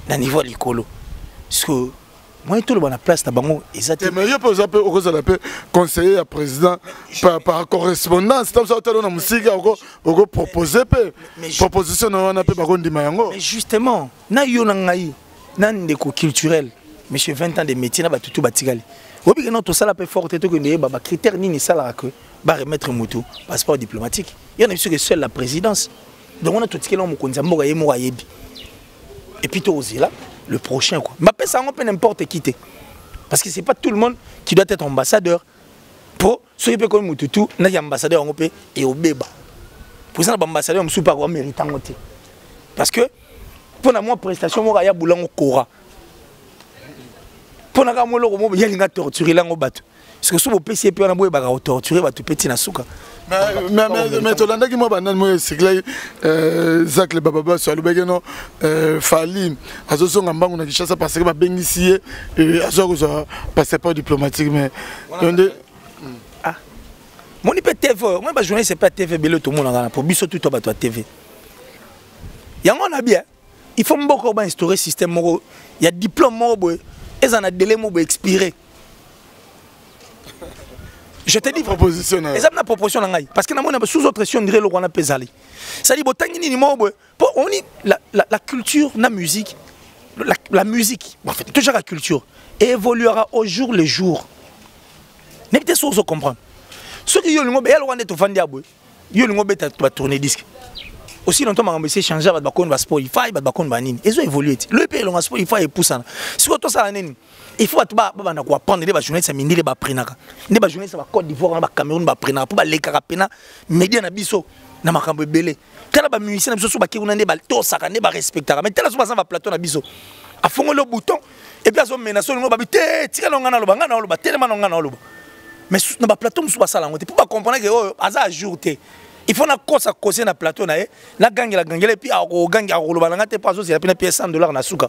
na niveau likolo. Parce que moi tout le monde a place na bango exactement. Mais yo pose un peu conseiller à président par correspondance comme ça on a musique au proposer proposition on a peu bakondi mayango. Mais justement, na yo na ngai na ndeko culturel, monsieur 20 ans de métier na batutu batigali. Obi que non tout ça la peu forte to que ne ba critère ni ça la que ba remettre moto passeport diplomatique. Il y en a sûr que seule la présidence. Donc on a tout ce que l'on konza mboka yemo yebi. Et puis toi là le prochain quoi. Mais ça on peut n'importe qui. Parce que c'est pas tout le monde qui doit être ambassadeur. Pour ceux qui peut comme Mututu, na ambassadeur on peut et au béba. Pour ça l'ambassadeur on pas quoi méritant côté. Parce que pour la moi prestation moi ya boulango kora. Pour na moi lo mo ya linga torturer lango bato. Parce que sous au PC pe on a boye ba torturer bato petit na suka. Mais Tolanda qui m'a banane moi c'est que Zach le baba sur le begeno Falim azoso ngambangu na kishasa parce que ba bengisie azo ko passeport diplomatique mais ah mon IP TV moi ba journée c'est pas TV belo tout monde ngana pour biso tout to ba TV yango na bien il faut mboko ba instaurer système moko il y a diplôme moko boy et ça na délai moko expiré. Je te dis proposition. Et ça na proposition ngai parce que na mona sous autre question dirait le roi pesali. Ça dit botangi ni mo boy on dit la culture na musique la musique en fait toujours la culture évoluera au jour le jour. N'est pas sûr de comprendre. Ce qui yo lingo be elwa neto fandi aboy. Yo lingo beta ba tourner disque. Aussi longtemps ma ambassadeur changer ba bakon ba Spotify ba bakon ba nini. Ils ont évolué. Le pays longa Spotify et poussana. Si to ça la nini. Il faut na ko apprendre les journalistes mindile ba prenaka. Les journalistes ba Côte d'Ivoire ba Cameroun ba prenaka pour ba lekaka pena média na biso na makambo belé. Tala ba musicien na biso so ba ki unande ba to saka ne ba respectera. Mais tala so ba ça va plateau na biso. A fongo le bouton et puis azo menace ngo ba bité tika longa na loba tellement longa na loba. Mais na ba plateau musu ba sala ngote pour ba comprendre que oh aza ajouter. Il faut na kosa koser na plateau na la gangela et puis a gangi a loba ngate pas so c'est la pièce $100 na suka.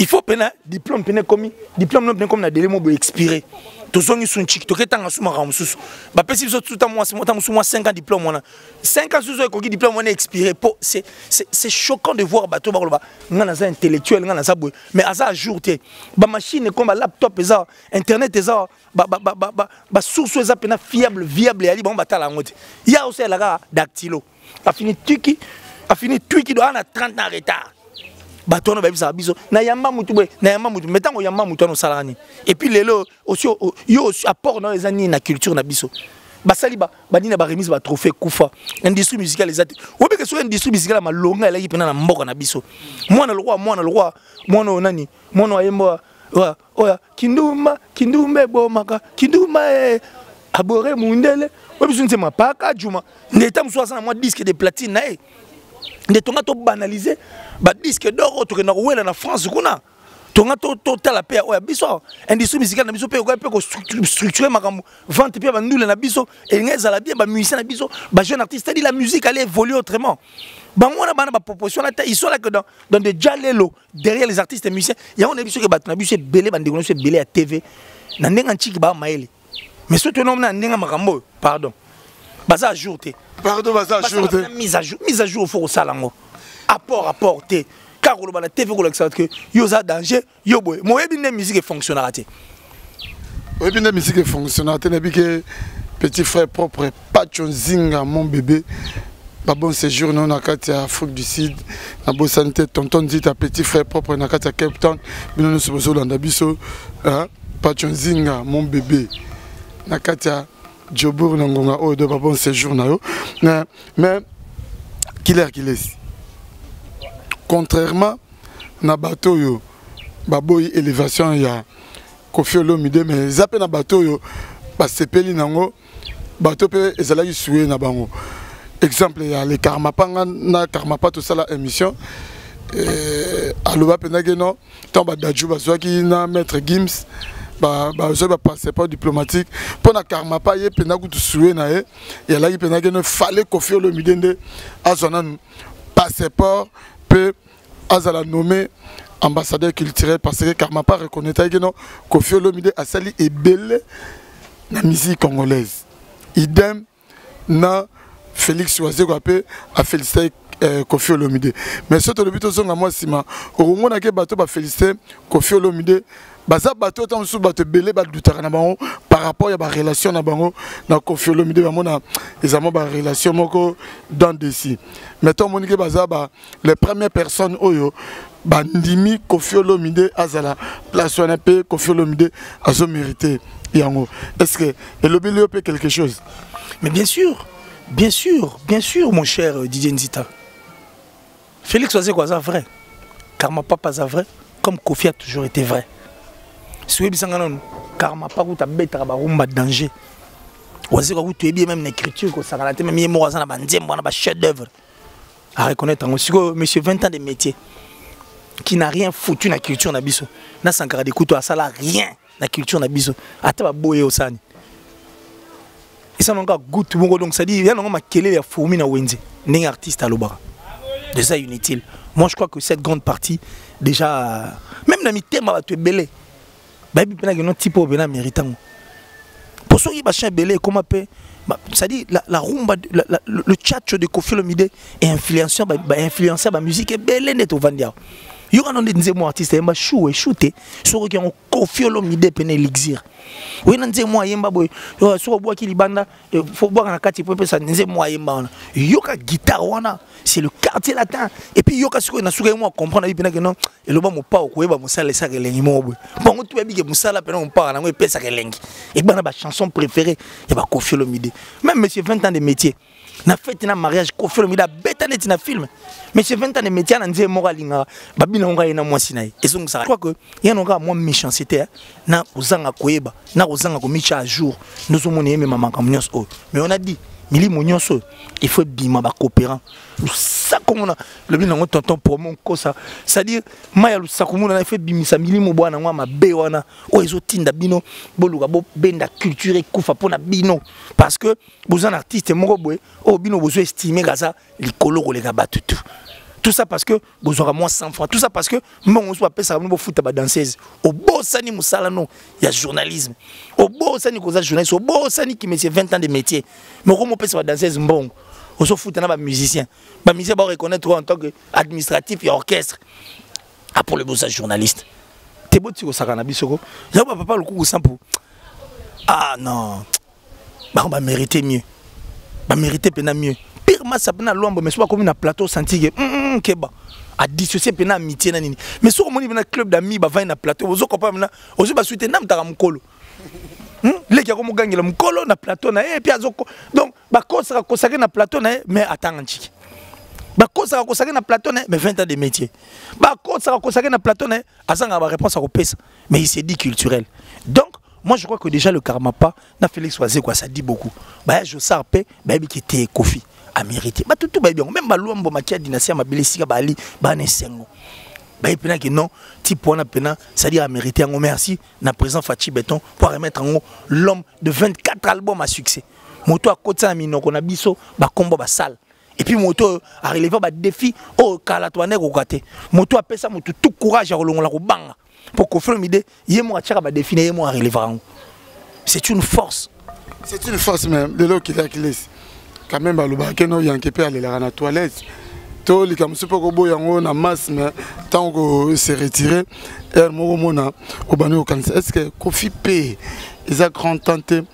Il faut pena diplôme pena comme diplôme non pena comme na délai mo expiré. To zongi sun chik to ketanga suma ra mususu. Ba pesi biso tout moi 5 ans diplôme on a 5 ans suzo ko diplôme on est expiré. C'est choquant de voir bato ba loba ngana za intellectuel ngana za boy mais aza à jour té. Ba machine comme ba laptop eza internet eza ba source eza pena fiable viable ali ba batala ngote. Il y a aussi la dactylo. A fini tuki doit na 30 ans en retard. Batono ba bisa biso na yamba mutu boy na yamba mutu metango yamba mutu no salani et puis lelo aussi yo apport na ezani na culture na biso basali ba bani na ba remise ba trophée kufa industrie musicale ezati obi que sur industrie musicale malonga ela yipena na mboka na biso mwana le roi mwana nani mwana yembo oya kindumbe bomaka kinduma abore mundele obi sunse mapaka juma ndeta mswasa na moi disque de platine na de tonga to banaliser ba disque d'or to na wela na France kuna tonga to tala pe oya biso industrie musicale na biso pe ko structurer makambo vente pe ba ndule na biso et ngeza la bien ba musicien na biso ba jeune artiste dit la musique allait évoluer autrement ba ngona bana ba proposition là ils sont là que dans des jalelo derrière les artistes et musiciens il y a on a biso que ba na biso belé ba ndeko biso belé à TV na ndenga nchiki ba maele mais ce nom na ndenga makambo pardon baza ajouter pardon baza ajouter mise à jour faut au salango apport té car on la TV que yoza danger yo boy mo yebi ne musique fonctionnera té yebi ne musique fonctionnera té nebi que petit frère propre Patron Zinga mon bébé ba bon séjour non na kati ya Afrique du Sud na bo santé tonton dit ta petit frère propre na kati ya Cape Town bino no sobozo landa biso Patron Zinga mon bébé na kati ya Djobour Nangonga oh de bon séjour na yo mais qu'il est contrairement na bateau yo baboy élévation ya Kofi Olomide mais zape na bateau yo ba sepeli nango bateau pe ezalaki sué na bango exemple ya les karmapanga na karmapa tout ça la émission aloba penake non tant ba daju bazwaki na maître Gims passeport diplomatique pour na karma pas ye pena kutu soué na ye et là il pena que ne fallait Koffi Olomide azona passeport peut azala nommé ambassadeur culturel parce que karma pas reconnaître que non Koffi Olomide a sali et belle la musique congolaise idem na Félix Ouazego a félicité Koffi Olomide mais surtout le but au son à moi sima au moment où bateau va féliciter Koffi Olomide baza bateau tant sous bateau belé ba dutara na bango par rapport à la relation na bango na Koffi Olomide ba mona ezamo ba relation moko dans desi mettons monique baza ba les premières personnes oyo ba ndimi Koffi Olomide azala place on pe Koffi Olomide azo mérité yango est-ce que Elobili peut quelque chose? Mais bien sûr mon cher Didier Nzita. Félix Ouazego est vrai. Karma Papa est vrai. Comme Koffi a toujours été vrai. Si vous avez Karma Papa est bête à un danger. Ouazego tu es bien même l'écriture que ça a été même moi dans un chef d'œuvre. À reconnaître aussi que monsieur 20 ans de métier qui n'a rien foutu dans la culture na biso. Na sankara de couteau à ça là rien dans la culture na biso. Ata boye au sani. Et ça n'a pas goût donc ça dit il y a un kelele ya fourmi na wenze n'est artiste à l'obara. Déjà inutile. Moi je crois que cette grande partie déjà même dans mi thème va te belé. Ba bi pena que non type bena méritant. Pour ceux qui ba chen belé comment peut ça dit la rumba le tchatcho de Koffi Olomide est influenceur ba musique est belé net au vandia. Yo quand on dit moi artiste yamba chou et shooter sur qui on Koffi Olomide pene elixir. Oui nanze moi yamba boy yo sur bois qui libanda faut boire na kati pour ça nanze moi yamba yo ka guitare wana c'est le quartier latin et puis yo ka siko na suka moi comprendre bina que non et le ba mo pa ko yeba mo sala sa kelengi mo boy bon tu bi ke mo sala pena on parle na mo pesa kelengi et bana ba chanson préférée et ba Koffi Olomide même monsieur 20 ans de métier na fête na mariage Koffi Olomide beta net na film monsieur 20 ans de métier na nze moralinga babina on ga na moi sinaï et donc ça je crois que il y a encore moins méchanceté na ozanga koyeba na ozanga ko micha à jour nous sommes même maman comme nyonso mais on a dit mili nyonso il faut bima ba coopérant ça comme on a le bien on tonton pour mon kosa c'est à dire maya ça comme on a fait bimisa mili mo bwana ngwa mabe wana o ezotinda bino boluka bo benda culture kufa pona bino parce que vous un artiste moko boy o bino vous estimez gaza likolo ko leka batutu. Tout ça parce que vous aurez moins 100 francs. Tout ça parce que mon soit appelle ça foot à danseuse. Au beau sani musala non, il y a journalisme. Au beau sani cause journaliste, au beau sani qui met 20 ans de métier. Mais comment on peut ça danseuse bon. On se fout na ba musicien. Ba musicien va reconnaître en tant que administratif et orchestre. Ah pour le beau ça journaliste. T'es beau tu ça kana bisoko. Ya papa le coup sans pour. Ah non. Bah on va mériter mieux. Bah mériter pena mieux. Pire ça pena lombo mais soit comme un plateau senti que keba à dissocier pena amitié na nini mais sur mon na club d'amis ba va na plateau ozo comprendre na ozo ba souhaiter nam ta mukolo les qui a comme gagner le mukolo na plateau na et puis azoko donc ba kosa kosaka na plateau na mais attends chiki ba kosa kosaka na plateau na mais 20 ans de métier ba kosa kosaka na plateau na azanga ba réponse à kopesa mais il s'est dit culturel donc moi je crois que déjà le karma pas na Félix Ouazego ça dit beaucoup bah je sarpe bah qui était Koffi a mérité bah tout bah bien même balombo makia dynastie mabelesika bali ba nesengo bah pena que non type on a pena ça dit a mérité en merci na président Fachi Béton pour remettre en haut l'homme de 24 albums à succès moto a côté minoko na biso ba combo ba salle et puis moto a relevé ba défi au kalatwane ko kate moto a pesa moto tout courage à rolongola ko banga pour Koffi Olomide yemo a tchaka ba définir yemo a relever c'est une force même de l'eau qui laisse quand même baloba keno yankepe aller la toilette to li comme super ko boyango na masse mais tant que se retirer er mo mona ko bani o kanisa est-ce que Koffi P isa grand tante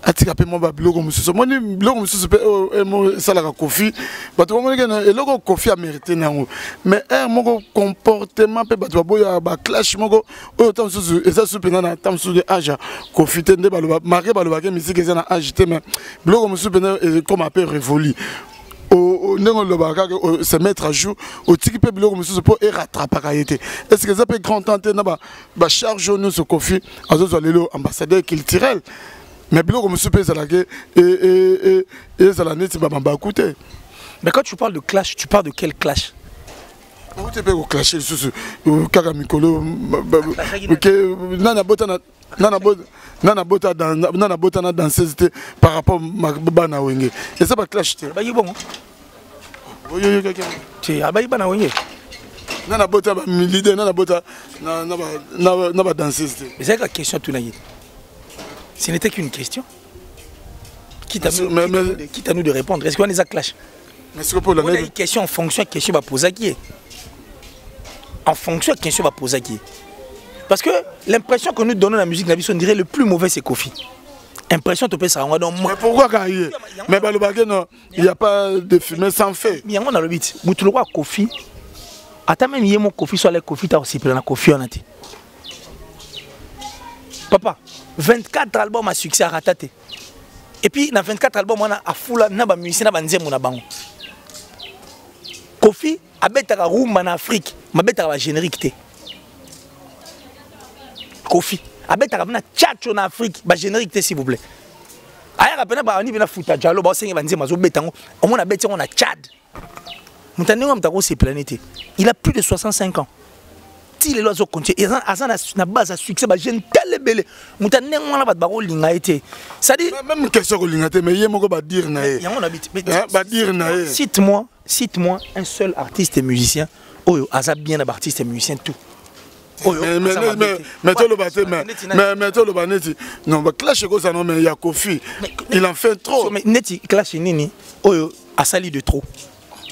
atika pe mo ba blogo mususu moni blogo mususu pe mo sala ka Koffi bato mo ngena eloko Koffi a mérité nango mais er mo comportement pe bato boya ba clash moko o tant mususu eza supena na tant mususu de âge Koffi tende baloba marqué baloba ke musique eza na âge te mais blogo mususu pena comme appel révolu au nengo le baka se mettre à jour au tiki pe blogo mususu pour rattraper kayete est-ce que ça peut grand tante na ba charge nous ce Koffi azozo lelo ambassadeur culturel. Mais biloko monsieur Pézalake et Zalaneti Bamba écoutez. Mais quand tu parles de clash, tu parles de quel clash? Vous te peux clasher sur Kaka Mikolo. OK, nana botana Nana bota na danseuse par rapport à na wenge. Et ça va clash. Bah bon. Tu as baïba na wenge. Nana bota leader, nana bota na danseuse. Mais c'est la question tout naïe. Ce n'était qu'une question. Quitte à nous de répondre. Est-ce qu'on les a clash? Mais c'est pour la une question en fonction de la question va poser qui est. En fonction de la question va poser qui est. Parce que l'impression que nous donnons à la musique, on dirait le plus mauvais c'est Kofi. Impression de ça. Mais pourquoi quand il mais il n'y a pas de fumée sans feu. Il y a un le but. Vous le voyez Kofi. Attends même hier mon Kofi soit les Kofi t'as aussi plein de Kofi on a dit. Papa, 24 albums à succès à rataté. Et puis dans 24 albums on a foula na ba musicien na ba nzembo na bango. Kofi a betaka rumba en Afrique, ma betaka ba générique té. Kofi a betaka na tchatcho en Afrique, ba générique té s'il vous plaît. Aya rapena ba oni bena futa jalo ba sengi ba nzembo zo betango, on mona beti on a Tchad. Mutande ngam tako c'est planète. Il a plus de 65 ans. Si les lois ont continué, na base à succès ba jeune tel belé. Mutande ngam ba baro linga été. Ça dit même question ko linga té mais yemo ba dire na ye. On habite. Ba dire na ye. Cite-moi un seul artiste et musicien. Oh, Aza bien un artiste et musicien tout. Mais toi le batté, mais toi le banetti. Non, bah clash quoi ça non mais il y a Kofi. Il en fait trop. Mais neti clash nini. Oh, Asali de trop.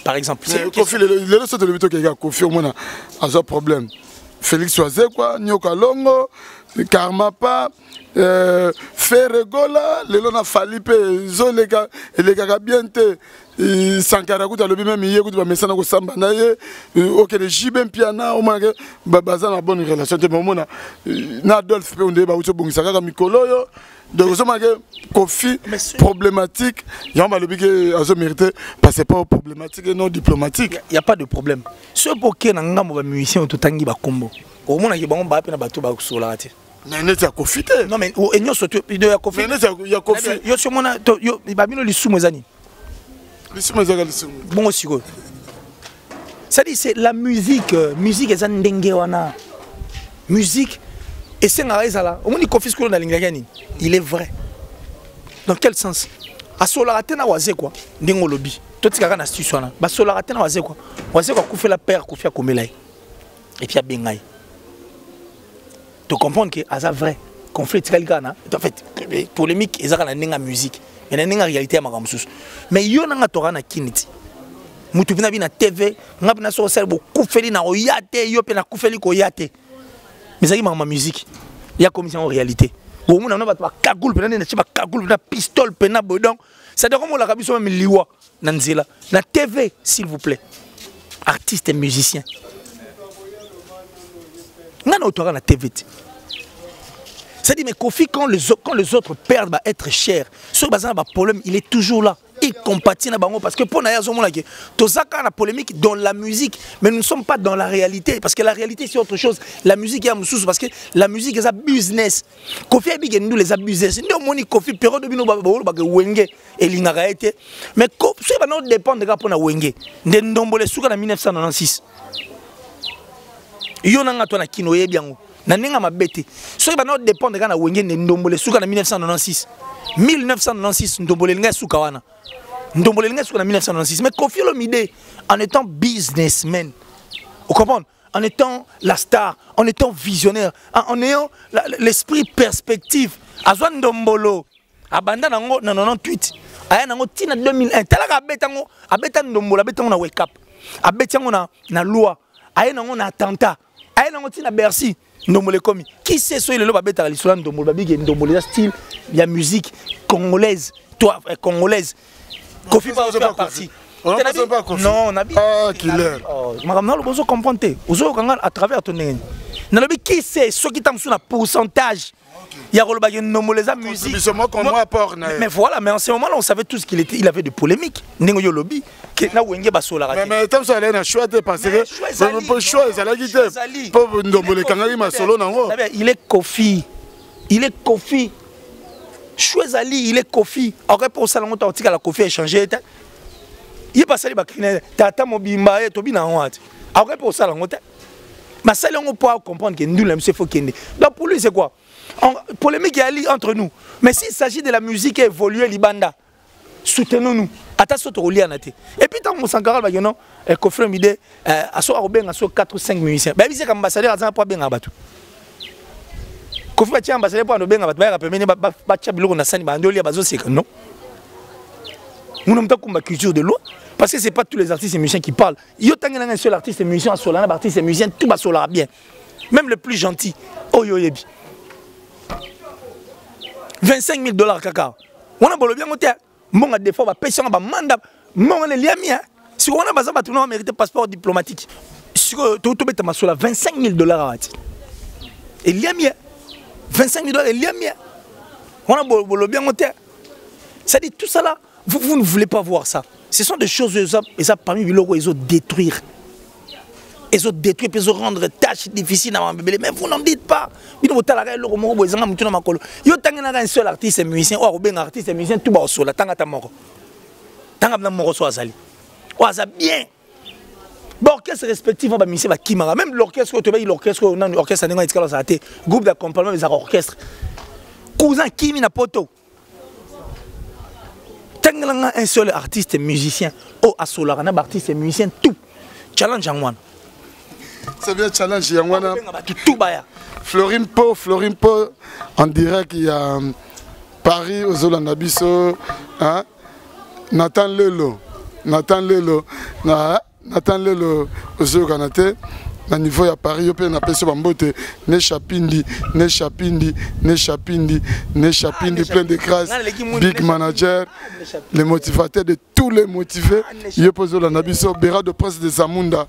Par exemple. Kofi le reste de l'habitude qu'il y a Kofi au moins a problème. Félix Oazé quoi, Nyoka Longo, Karma Pa, Ferregola, le lona Falipe, Zolega, les gars bien te. Sankara kuta lobi même hier kuta mesana ko samba na ye OK le jibem piana au moins baza na bonne relation te momona na Adolphe pe onde ba uto bongisa kaka mikolo yo donc so mage Kofi problématique ya ba lobi que azo mérité passer pas problématique et non diplomatique. Il y a pas de problème ce poké na ngambo ba musicien to tangi ba kombo au mona ke bango ba pe na bato ba kusola te mais net ya Kofi te non mais enyo so de ya Kofi net ya Kofi yo so mona yo ba bino lisumu ezani. Bon aussi quoi. Ça dit c'est la musique, musique est wana. Musique et c'est là. On dit Kofi Skolo na lingakani. Il est vrai. Dans quel sens? A solarate na waze quoi. Ndingo lobby. Toi tu na studio na. Ba solarate na waze quoi. Waze quoi Kofi la père Kofi a komela. Et puis a bengai. Tu comprends que ça vrai. Conflit quelqu'un en fait polémique ezaka na ndinga musique. Mais il y a une réalité à ma gamsus. Mais il y a une kiniti. Mutu bina bina TV, ngabina so sel bo kufeli na oyate, yo pe na kufeli ko yate. Mais ça qui ma musique. Il y a commission en réalité. Bo muna na ba kagul pe na chiba kagul na pistole pe na bodon. Ça de comme la kabiso même liwa na nzela. Na TV s'il vous plaît. Artiste et musicien. Ngana autora na TV. C'est-à-dire, mais Kofi, quand les autres perdent, va être cher. Ce problème, il est toujours là. Il compatit parce que pour la polémique dans la musique, mais nous ne sommes pas dans la réalité. Parce que la réalité, c'est autre chose. La musique est un sous parce que la musique est un business. Kofi est nous les business. Nous avons Kofi, période de Wenge et l'Inaraïté. Mais Kofi, ça dépend de la Wenge. Nous avons en 1996. Il y a un kino bien. Nanenga mabete so ba no dépend de kana wenge ndombole suka na 1996 ndombole nga suka wana ndombole nga suka na 1996 mais Kofi Olomide en étant businessman vous comprenez en étant la star en étant visionnaire en ayant l'esprit perspective azwa ndombolo abanda nango na 98 aya nango tina 2001 talaka abetango abeta ndombolo abetango na wake up abetango na loi aya nango na attentat aya nango tina Bercy. Ndomole komi. Qui sait ce le loba beta l'histoire ndomole babi ndomole style la musique congolaise toi congolaise Kofi pas faire partie. On n'a pas Kofi. Non, on a bien. Ah killer. Madame non le besoin comprendre. Ozo kanga à travers ton nez. Na lobi qui sait ce qui tam sur na pourcentage. Il y a le ndomole za musique. Mais voilà, mais en ce moment là on savait tout ce qu'il était, il avait de polémiques. Ningo yo lobby na wenge basola raté. Mais tant ça allait na choix de parce que on peut choisir la guitare. Pour ndomole kanga ma solo nango. Il est Kofi. Il est Kofi. Chouezali, il est Kofi. Après pour ça on t'a dit que la Kofi a changé. Il est passé ba criner tata mobimba et tobi na honte. Après pour ça on Mais ça, on peut comprendre que nous, il faut qu'il y ait. Donc pour lui, c'est quoi? Polémique est entre nous. Mais s'il s'agit de la musique qui évolue, Libanda, soutenons-nous. Attention, et puis, tant que Sankara va dire non, Kofi Olomide, à 4 ou 5 musiciens. Ben, c'est comme ambassadeur, ça n'a pas bien abattu. Kofi va ambassadeur pour nous bien abattu. Non. Nous n'avons pas comme culture de l'eau. Parce que ce n'est pas tous les artistes et musiciens qui parlent. Il y a un seul artiste et musicien, un artiste et musicien, tout va solar bien. Même le plus gentil. Oh yo yebi. 25 000 $, caca. On a bien côté. Mon a des fois, on va mandat. Mon a les liens. Si on a besoin de mériter passeport diplomatique. Si on a besoin de 25 000 $. Et liens. 25 000 $, et liens. On a bien côté. Ça dit tout ça là. Vous ne voulez pas voir ça. Ce sont des choses et ça parmi les logos, ils ont détruire. Ils ont détruit, puis ils ont rendre tâches difficiles à bébé. Mais vous n'en dites pas. Ils ont un seul artiste et musicien, ou un artiste et musicien, tout va au sol. Tant que mort. Tant que mort soit azali. Oh, ça bien. L'orchestre respectif va misser va Kimara. Même l'orchestre, tu vois, l'orchestre, on a un orchestre, on a un groupe d'accompagnement, les orchestres. Cousin Kimi n'a pas tout. Un seul artiste et musicien, oh à Solar, un artiste et musicien, tout. Challenge en one. C'est bien challenge en one. Tout baya. Florimpo, en direct il y a Paris aux Olandabiso, hein? Nathan Lelo aux Oganate. Na niveau ya Paris yo pe na peso bambote ne chapindi plein de grâce big manager les motivateurs de tous les motivés yo pozo la nabiso Béra de Prince de Zamunda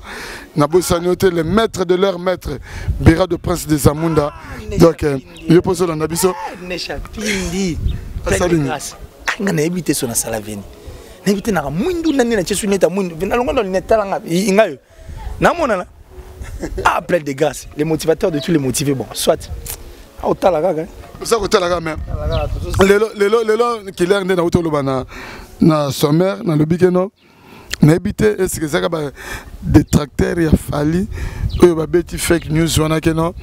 na bosanote les maîtres de leurs maîtres Béra de Prince de Zamunda donc yo pozo la nabiso ne chapindi plein de grâce ngana ebité so na salaveni na ebité na mwindu nani na chesu neta mwindu na longo na netalanga ingayo na mona na ah, plein de grâce. Les motivateurs de tous les motivés, bon, soit. Ah, au talaga, ça au talaga même. Les qui l'air né dans autolobana na sommaire na lobby no. Na habité est-ce que ça va des tracteurs il a fallu que ba beti fake news wana keno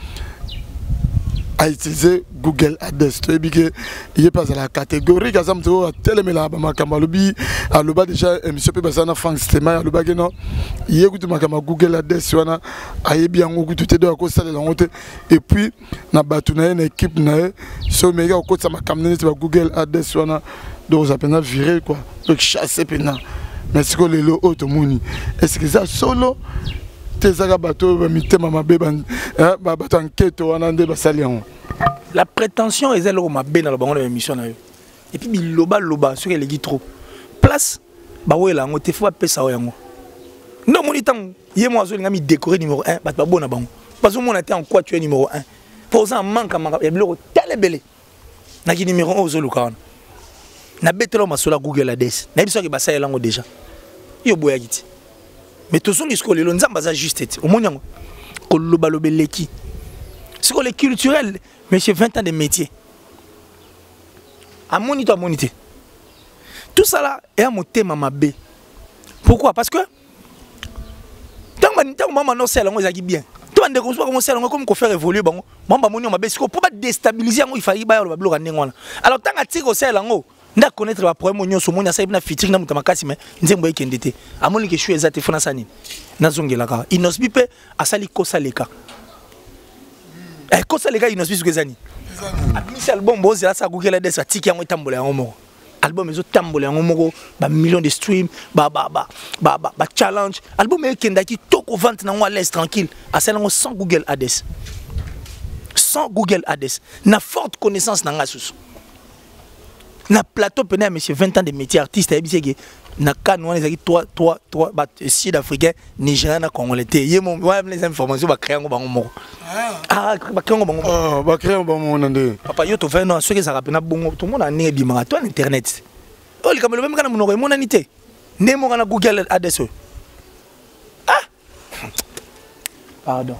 à utiliser Google Ads. Tu sais que il est pas dans la catégorie que ça me trouve tellement là ma kamalobi à le bas déjà monsieur peut passer na Frank Stema à le bas non il écoute ma kama Google Ads wana aye bien on goûte de ko ça la honte et puis na batuna une équipe na so méga ko ça ma kamné sur Google Ads wana donc ça peine virer quoi donc chasser peine mais c'est que le lot automoni est-ce que ça solo la prétention est elle ma bien dans la émission et puis loba sur les guides trop place bah ouais là on te faut pas ça yango non mon temps hier moi je l'ai mis décoré numéro 1 bah bon na bango parce que mon était en quoi tu es numéro 1 pour ça manque à et bleu tel belé na qui numéro 1 au local na betelo masola Google Ads na biso que bah ça yango déjà yo boya giti. Mais tout ce qui est là, nous avons juste au monde. C'est que les culturels, mais j'ai 20 ans de métier. À moniter, à moniter. Tout ça là est à mon thème à ma baie. Pourquoi? Parce que tant que maman non c'est là, on dit bien. Tout le monde comment c'est là, comme qu'on fait évoluer bon. Maman moniter ma baie, c'est pour pas déstabiliser, il fallait pas le bloc à n'engouana. Alors tant que tu sais c'est là, nda connaître ba problème onyo so monya saibina featuring na mutamakasi me nzembo yake ndete amoni ke shu ezate fona sani nazongela ka inosbi pe asali kosa leka kosa leka inosbi sukezani admisi album bozi la sa Google Ads atiki yango tambola yango moko album ezo tambola yango moko ba millions de stream ba challenge album yake ndaki toko vente na ngwa laisse tranquille asala ngo sans Google Ads na forte connaissance na ngasusu na plateau peine à monsieur 20 ans de métier artiste et bien que na cas nous les 3 sud-africains nigériens congolais yé mon les informations va créer un bango ah va créer un bango oh va créer un bango ndé papa yo to 20 ans ceux qui ça rappelle na bongo tout le monde a né bimara toi internet oh les comme le même kana monoko monanité né mo kana Google Ads ah pardon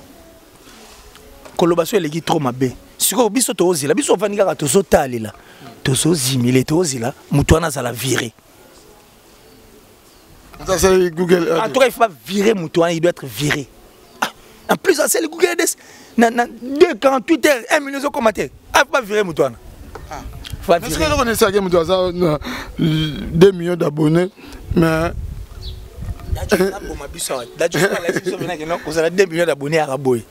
kolobation eleki trop mabe siko biso to ozila biso vanika ka to sotalela tozo zimile tozila mutuana za la virer. Ça c'est Google. En tout cas il faut pas virer mutuana, il doit être viré. En plus, c'est le Google Des. 2,48 heures, 1 million de commentaires. Ah, faut pas virer Moutouana. Est-ce que vous connaissez que Moutouana a 2 millions d'abonnés, mais. 2 millions d'abonnés à Raboy.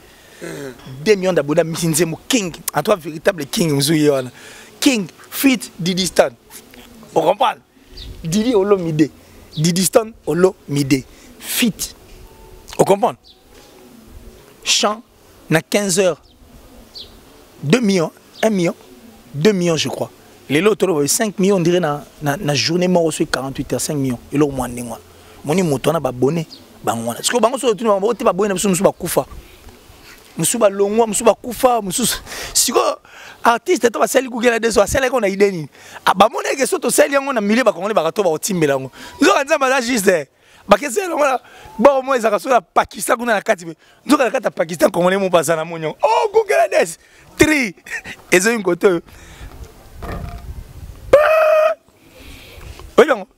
2 millions d'abonnés à Missinzemo King. En toi, véritable King. King, fit Didistan. On comprend? Didi Olo Mide. Didistan Olo Mide. Fit. On comprend? Chant, na 15 heures. 2 millions, 1 million, 2 millions je crois. Les lots, 5 millions, on dirait na journée mort 48 heures, 5 millions. Et là, au moins, moni motona ba abonné ba ngwana. Parce que bango so tu ba ba abonné musu ba kufa. Musu ba longwa, musu ba kufa, musu. Siko artiste to ba sali Google Des so sali ko na ideni. Ba mona ke so to sali yango na milieu ba kongole ba to ba otimbela ngo. Nzo kanza ba juste. Ba kese lo ngona ba au moins za na Pakistan kuna na kati. Nzo ka kata Pakistan kongole mo pasa na monyo. Oh Google Des 3. Ezo une côté. Oyo.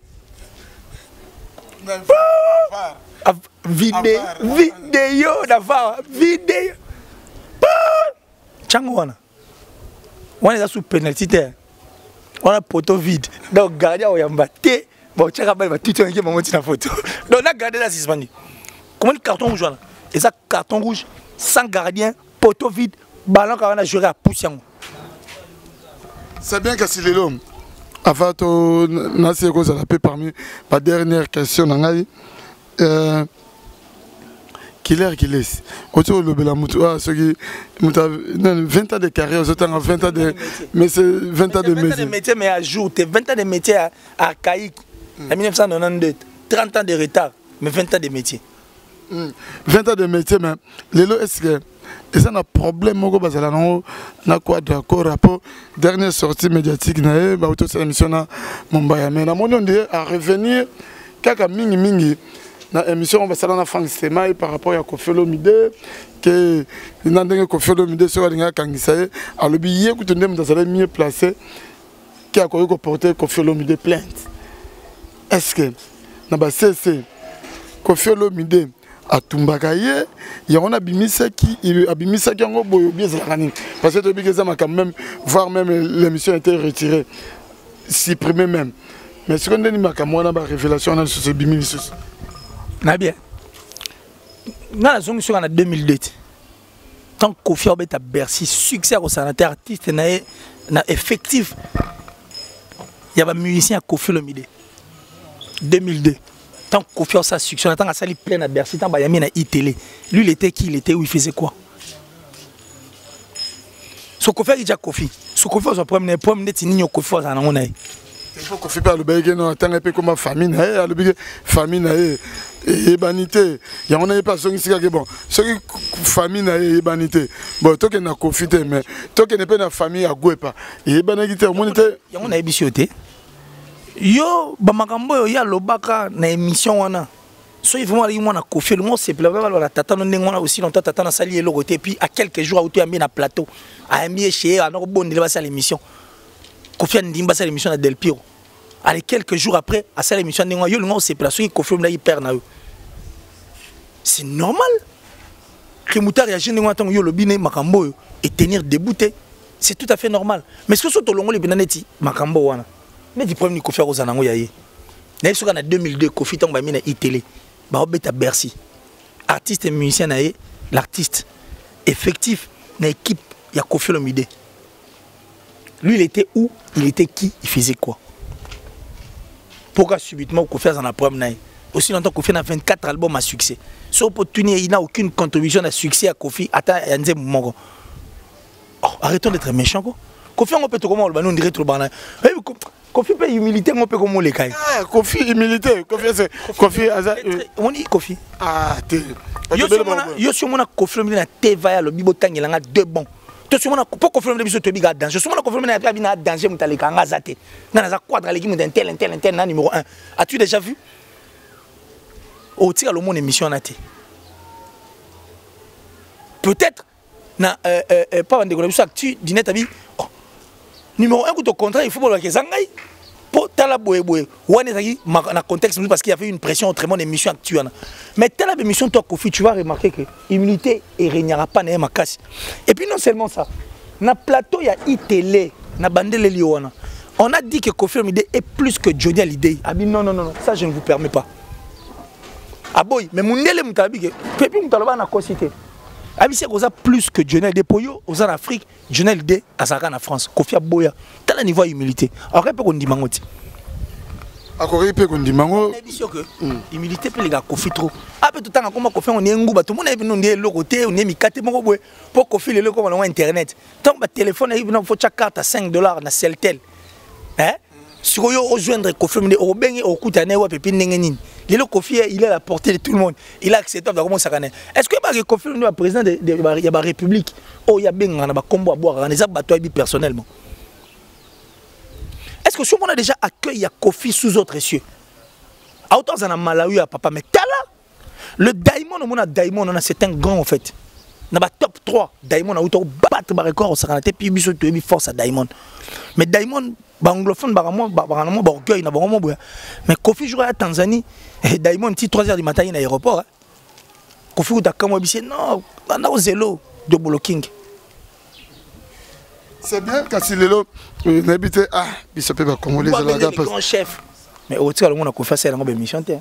Vidéo d'affaires, vidéo. Tchango wana. On est sous penalty terre. On a poteau vide. Donc gardien oyamba té. Bon tchaka ba tout qui m'a monté la photo. Donc là gardien là suspendu. Comment le carton rouge là? Et ça carton rouge sans gardien, poteau vide, ballon quand on a joué à poussière. C'est bien que c'est l'homme. Avant to nasi ko ça la parmi ma dernière question nangai Killer Kiles autour le bela mutu ce qui 20 ans de carrière autant 20 ans de mais c'est 20 ans de métier mais à jour t'es 20 ans de métier archaïque en 1992 30 ans de retard mais 20 ans de métier 20 ans de métier mais lelo est-ce que et ça n'a problème moko bazala na quoi d'accord rapport dernière sortie médiatique na ba auto cette émission na Mombaya mais na moni on dit à revenir kaka mingi na émission on va sala na Frank Sema par rapport à Koffi Olomide que ndenge Koffi Olomide so linga kangisa a le billet que tondem dans ça mieux placé qui a ko porter Koffi Olomide plainte est-ce que na ba cc Koffi Olomide à Tumbakaye, il y a un abimisa qui en boyo bien parce que tu quand même voir même l'émission a été retirée, supprimée même. Mais ce qu'on a dit ma révélation sur ce bimisus. Na bien. Na la zone sur en 2002. Tant Koffi Olomide à Bercy succès au sanateur artiste na effectif. Il y a un musicien à Koffi Olomide. 2002. Tant Koffi a sa succès, tant qu'il s'est plein à Bercy, tant qu'il y a mis à ITélé. Lui, il était qui? Il était où? Il faisait quoi? Ce Koffi a déjà Koffi. Ce Koffi a son problème, net ni Koffi a son nom. Il faut Koffi parle de non, tant que comme famille, famille et banité. Il y a on n'a pas son ici que bon. Ce qui famille et banité. Bon, toi qui n'a Koffi mais toi qui n'est pas dans famille à Gouepa. Et banité, on a émissionné. Yo bamakambo yo ya lobaka na émission wana so il vraiment ali mwana Koffi le mot c'est plein la tata no ndengona aussi longtemps tata na sali eloko te puis à quelques jours auto ambi na plateau a ambi chez a no bondela ba l'émission Koffi ndimba sa l'émission na Del Piro allez quelques jours après à sa l'émission ndengona yo le mot c'est place qui Koffi na hyper na yo c'est normal que muta réagir ndengona tango yo lobine makambo yo et tenir debout c'est tout à fait normal mais ce que so to longo le binaneti makambo wana mais du problème ni Koffi a zanango yaye. Na yesu kana 2002 Koffi tong ba mina ITélé. Ba obeta Bercy. Artiste et musicien naé, l'artiste effectif na équipe ya Koffi Olomide. Lui il était où? Il était qui? Il faisait quoi? Pourquoi subitement Koffi a un problème naé? Aussi longtemps Koffi a 24 albums à succès. Son opportunité, il n'a aucune contribution à succès à Koffi. Attends, Yanze Momo. Oh, arrêtons d'être méchants quoi. Koffi on peut tout comment on dirait tout le banane. Koffi peut humilité, on peut comme les cailles. Ah, Koffi humilité, Koffi c'est Koffi on dit Koffi. Ah, yo sur mon Koffi na teva le bibo tangela nga deux bons. To sur mon pour Koffi biso to biga danger. Sur mon Koffi na pas bina danger mutaleka nga zate. Na za quadra l'équipe d'un tel na numéro 1. As-tu déjà vu? Au tira le mon émission na té. Peut-être na pas vendre que tu dîner ta vie. Numéro 1 pour ton contrat, il faut que tu aies tala boye boye wane zaki na contexte parce qu'il y avait une pression autrement d'émission actuelle mais tala émission toi Kofi tu vas remarquer que immunité et régnera pas na makasi et puis non seulement ça na plateau il y a iTélé na bandele liona on a dit que Kofi Olomide est plus que Johnny Hallyday ah non non non ça je ne vous permets pas ah boy mais mundele mutabi que pepi mutaloba na cosité ah c'est ça plus que Johnny Hallyday pour yo aux en Afrique Johnny Hallyday à Saka en France Kofi Aboya tel niveau humilité alors peut qu'on dit mangoti encore peut qu'on dit mango que humilité peut les gars Kofi trop ah peut tout temps comme Kofi on est nguba tout le monde est venu on le côté on est mikate moko boy pour Kofi le comme on internet tant ba téléphone il faut chaque carte à $5 na Celtel hein si vous rejoindre Kofi au bengi au kutane wa pepi nengeni le Kofi il est à la portée de tout le monde il a accepté de commencer à gagner est-ce que ba Kofi le président de la République oh il y a benga na ba combo à boire les abattoirs personnellement est-ce que si on a déjà accueilli Kofi sous autres cieux à autant en Malawi à papa mais tala le Diamond on a Diamond c'est un grand en fait dans le top 3 Diamond a autant battre le record au Sakanate puis biso to force à Diamond mais Diamond anglophone baramo orgueil na bango boya mais Kofi jouer à Tanzanie et Diamond ti 3h du matin à l'aéroport Kofi ou takamo bise non na zelo de blocking c'est bien quand il est là n'habite ah biso pe ba congolais la gars grand chef mais au tir le monde a Kofi c'est la émission té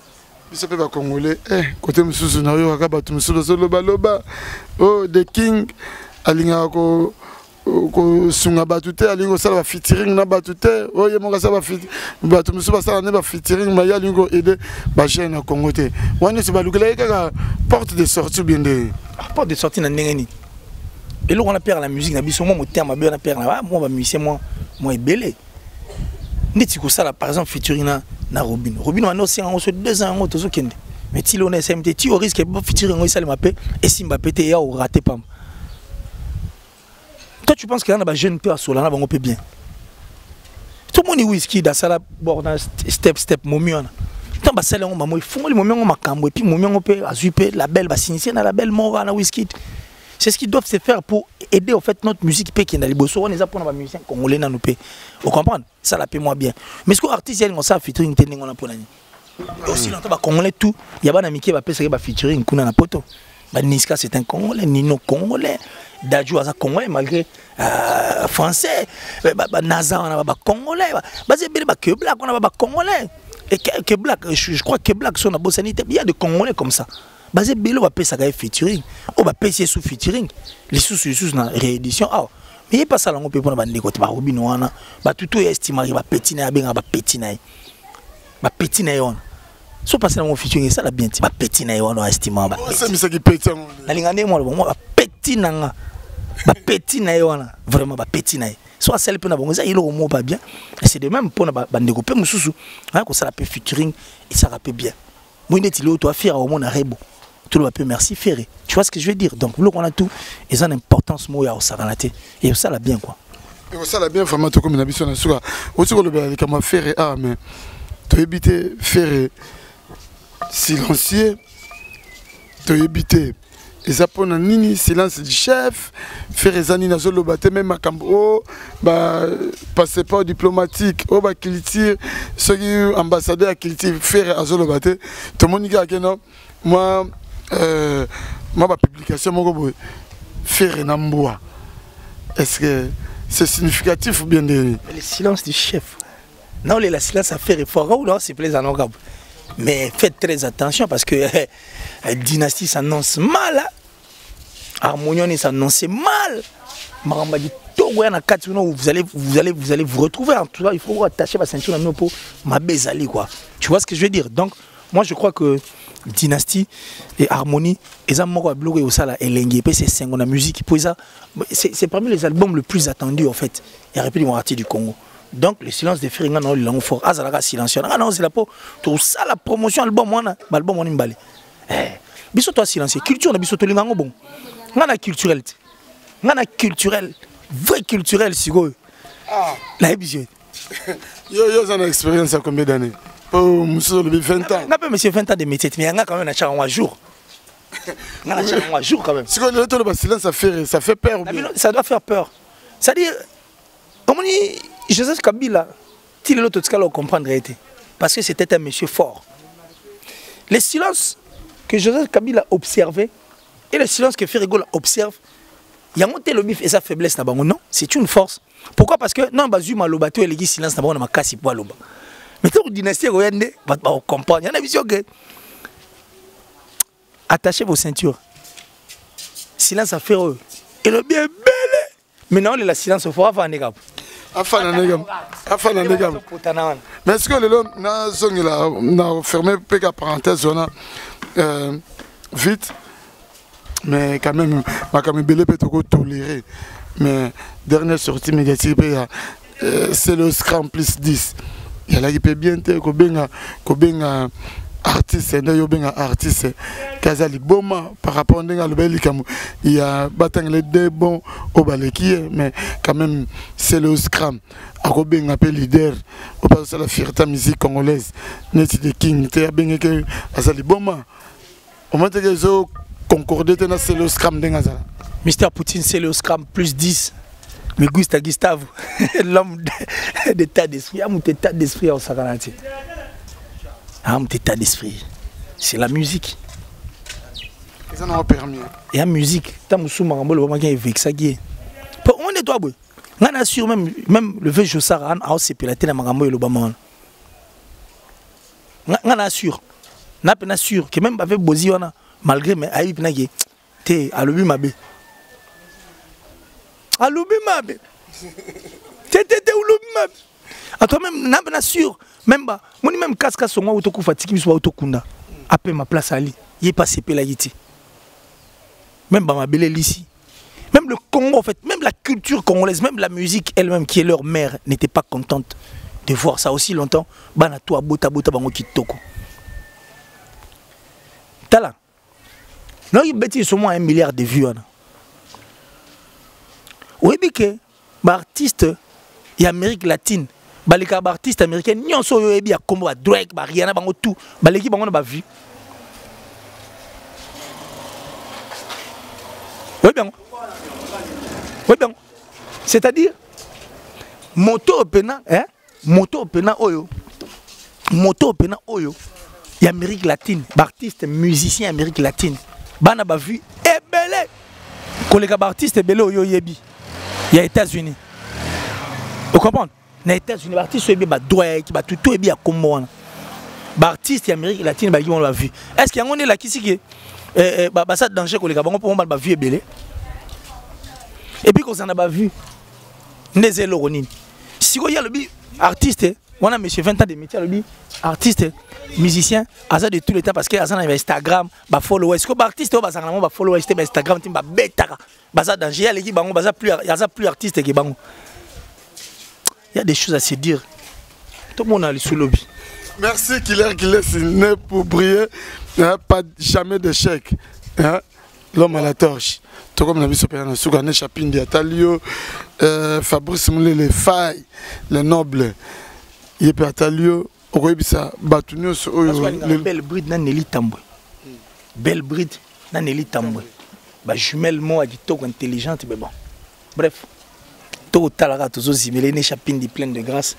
biso pe ba congolais côté mususu na yo ka batu mususu zo loba loba oh the king alinga ko sunga batute alingo sala ba featuring na batute oye monga sala ba fit batu mususu ba sala ne ba featuring ma yalingo aider ba jeune na Congo te wani se ba lukela ka porte de sortie bien de porte de sortie na ndengeni et là on a perdu la musique na biso moi mon terme on a perdu là moi ba musicien moi belé nditi ko sala par exemple featuring na Robin on a aussi en 2 ans to zo kende mais ti l'on SMT ti au risque de featuring ça le mapé et si Mbappé te ya au raté pas. Toi tu penses qu'il y a un jeune peu à Solana on peut bien tout le monde est whisky dans ça bord step momion tant ba sala on maman il faut le momion on makambo et puis momion on peut azuper la belle va s'initier dans la belle mort na whisky c'est ce qu'ils doivent se faire pour aider au fait notre musique qui est dans les bosso on les apprend à musiciens congolais dans nous pays vous comprenez ça la paie moi bien mais ce que artiste ils ont ça featuring on a pour nani aussi longtemps ba congolais tout il y a ba na miki ba pesa ba featuring kuna na poto ba Niska c'est un congolais Nino congolais Dadju a congolais malgré français ba Naza on a ba congolais ba zebele ba que black on a ba congolais et que black je crois que black son a bossanité il y a des congolais comme ça basé belo va pesa ga featuring o ba pesa sous featuring les sous na réédition ah mais pas ça là on peut prendre ba ndeko ba Robin wana ba tuto estimari ba petina ya benga ba petina yon so passer mon featuring ça la bien ti ba petina yon on estimant ba c'est ça qui petina na lingane moi ba petina nga ba petina yon vraiment ba petina soit celle pe na bongo ça il au mot pas bien c'est de même pour ba ndeko pe mususu hein ko ça la pe featuring et ça rappelle bien moi net il est toi fier au monde à rebo tout le monde merci ferré tu vois ce que je veux dire donc nous on a tout et ça l'importance moi ya au saranate et ça la bien quoi et ça la bien vraiment tout comme une habitude na suka aussi ko le comme ferré ah mais tu éviter ferré silencieux tu éviter et ça pour nini silence du chef ferré zani na zolo baté même makambo ba passeport diplomatique au ba culture ceux qui ambassadeur culture ferré à zolo baté tout le monde dit que non moi ma publication mon faire un bois est-ce que c'est significatif ou bien de le silence du chef non le silence à faire fort ou non c'est plaisant non mais faites très attention parce que dynastie s'annonce mal harmonion s'annonce mal maramba dit Togo na kati vous allez vous retrouver en tout cas il faut vous attacher ma ceinture à nous pour ma bezali quoi tu vois ce que je veux dire donc moi je crois que Dynastie et Harmonie et Amoro bloqué au sala elengi c'est 5 la musique pour ça c'est parmi les albums le plus attendus en fait et répété mon artiste du Congo donc le silence de Feringa non langue fort azalaka silencieux non c'est là pour tout ça la promotion album on imbalé biso toi silencieux culture na biso to linga bon ngana culturel vrai culturel sigo la émission yo ça une expérience à combien d'années oh, monsieur le 20 ans. On a monsieur 20 ans de métier, mais il y a quand même un jour. Il y a un jour quand même. Si on est le silence, ça fait peur. Ça doit faire peur. C'est-à-dire, comme on dit, Joseph Kabila, Si l'autre le comprendre été. Parce que c'était un monsieur fort. Le silence que Joseph Kabila a observé et le silence que Ferrigo observe, il y a monté le bif et sa faiblesse. Non, c'est une force. Pourquoi? Parce que non, Bazuma Lobato et le silence n'a pas cassé pour Loba. Mais toute dynastie, vous comprendre. Il y a une vision que. Attachez vos ceintures. Silence à faire eux. Et le bien belé. Maintenant, le silence au fort avant négab. Afin négab. Mais est-ce que le a fermé la parenthèse vite? Mais quand même, belé peut tolérer. Mais dernière sortie médiatique, c'est le Scrum plus 10. Il y a là qui peut bien être artiste, artiste, Kazali Boma, par rapport à l'Obelikamu, il y a batang les deux bons au baleki, mais quand même c'est le Scrum. Akobeng appelle leader, au passé la fierté musique congolaise, net de King, t'es bien que Azali Boma. Au moment que les autres concordent, c'est le Scrum d'Engazala. Mister Poutine, c'est le Scrum plus 10. Mais Gustave, l'homme d'état d'esprit, un état d'esprit en Sakanati. Un état d'esprit. C'est la musique. Ils en ont permis. Et la musique, tant que vous avez le moment qui est vexé. On est toi, on assure même le vieux Jossara, on a pélaté dans Marambo et le Bamon. On assure. On assure que même avec Bozi, malgré mes aïe, t'es à l'obi mabé. À l'obi mabé. T'es où l'obi mabé. À toi-même, on assure. Même pas, moi même casque sur moi autoku fatigué soit autokunda. Après ma place à lui, il est passé pela yiti. Même ba ma belle ici. Même le Congo en fait, même la culture congolaise, même la musique elle-même qui est leur mère n'était pas contente de voir ça aussi longtemps. Bana toi bota bango kitoko. Tala. Non, il bâtit sur moi 1 milliard de vues. Oui, que artiste et Amérique latine. Les artistes américains, ils sont bien comme Drake, Rihanna, tout. L'équipe a vu. Oui, bien. Oui, bien. C'est-à-dire, moto opena, oyo. Moto opena oyo. Il y a Amérique latine, artistes, musiciens Amérique latine. Bana ba vu, et belé. Collègue artiste belé oyo yebi. Il y a États-Unis. Vous comprenez? Les États-Unis, les artistes sont bien Drake, tout est bien comme moi. Les artistes américains latines, ils ont vu. Est-ce qu'il y a un là qui dit que ça danger que les gars vont pas vu belé. Et puis qu'on s'en a pas vu. Les éloignés. Si il y a le artiste, on a monsieur 20 ans de métier, le artiste, musicien, asa de tous les temps parce que asa na Instagram, ba follow. Est-ce que ba artiste ba ça ba follow Instagram, timba beta. Ba ça danger, il y a l'équipe bango, ba ça plus artiste que bango. Il y a des choses à se dire. Tout le monde a le sous lobby. Merci Killer, c'est né pour briller. Pas jamais d'échec. L'homme à la torche. Tout comme la vie sopérane, Sougane Chapindi, Atalio, Fabrice Moulé, les failles, les nobles. Il peut Atalio, Orebisa, Batunio, belle bride n'a Nelly Tamboué. Belle bride n'a Nelly Tamboué. Jumelle, moi, dit tout intelligente, mais bon. Bref. Tout talara tous aussi Mélène Chapindi plein de grâce.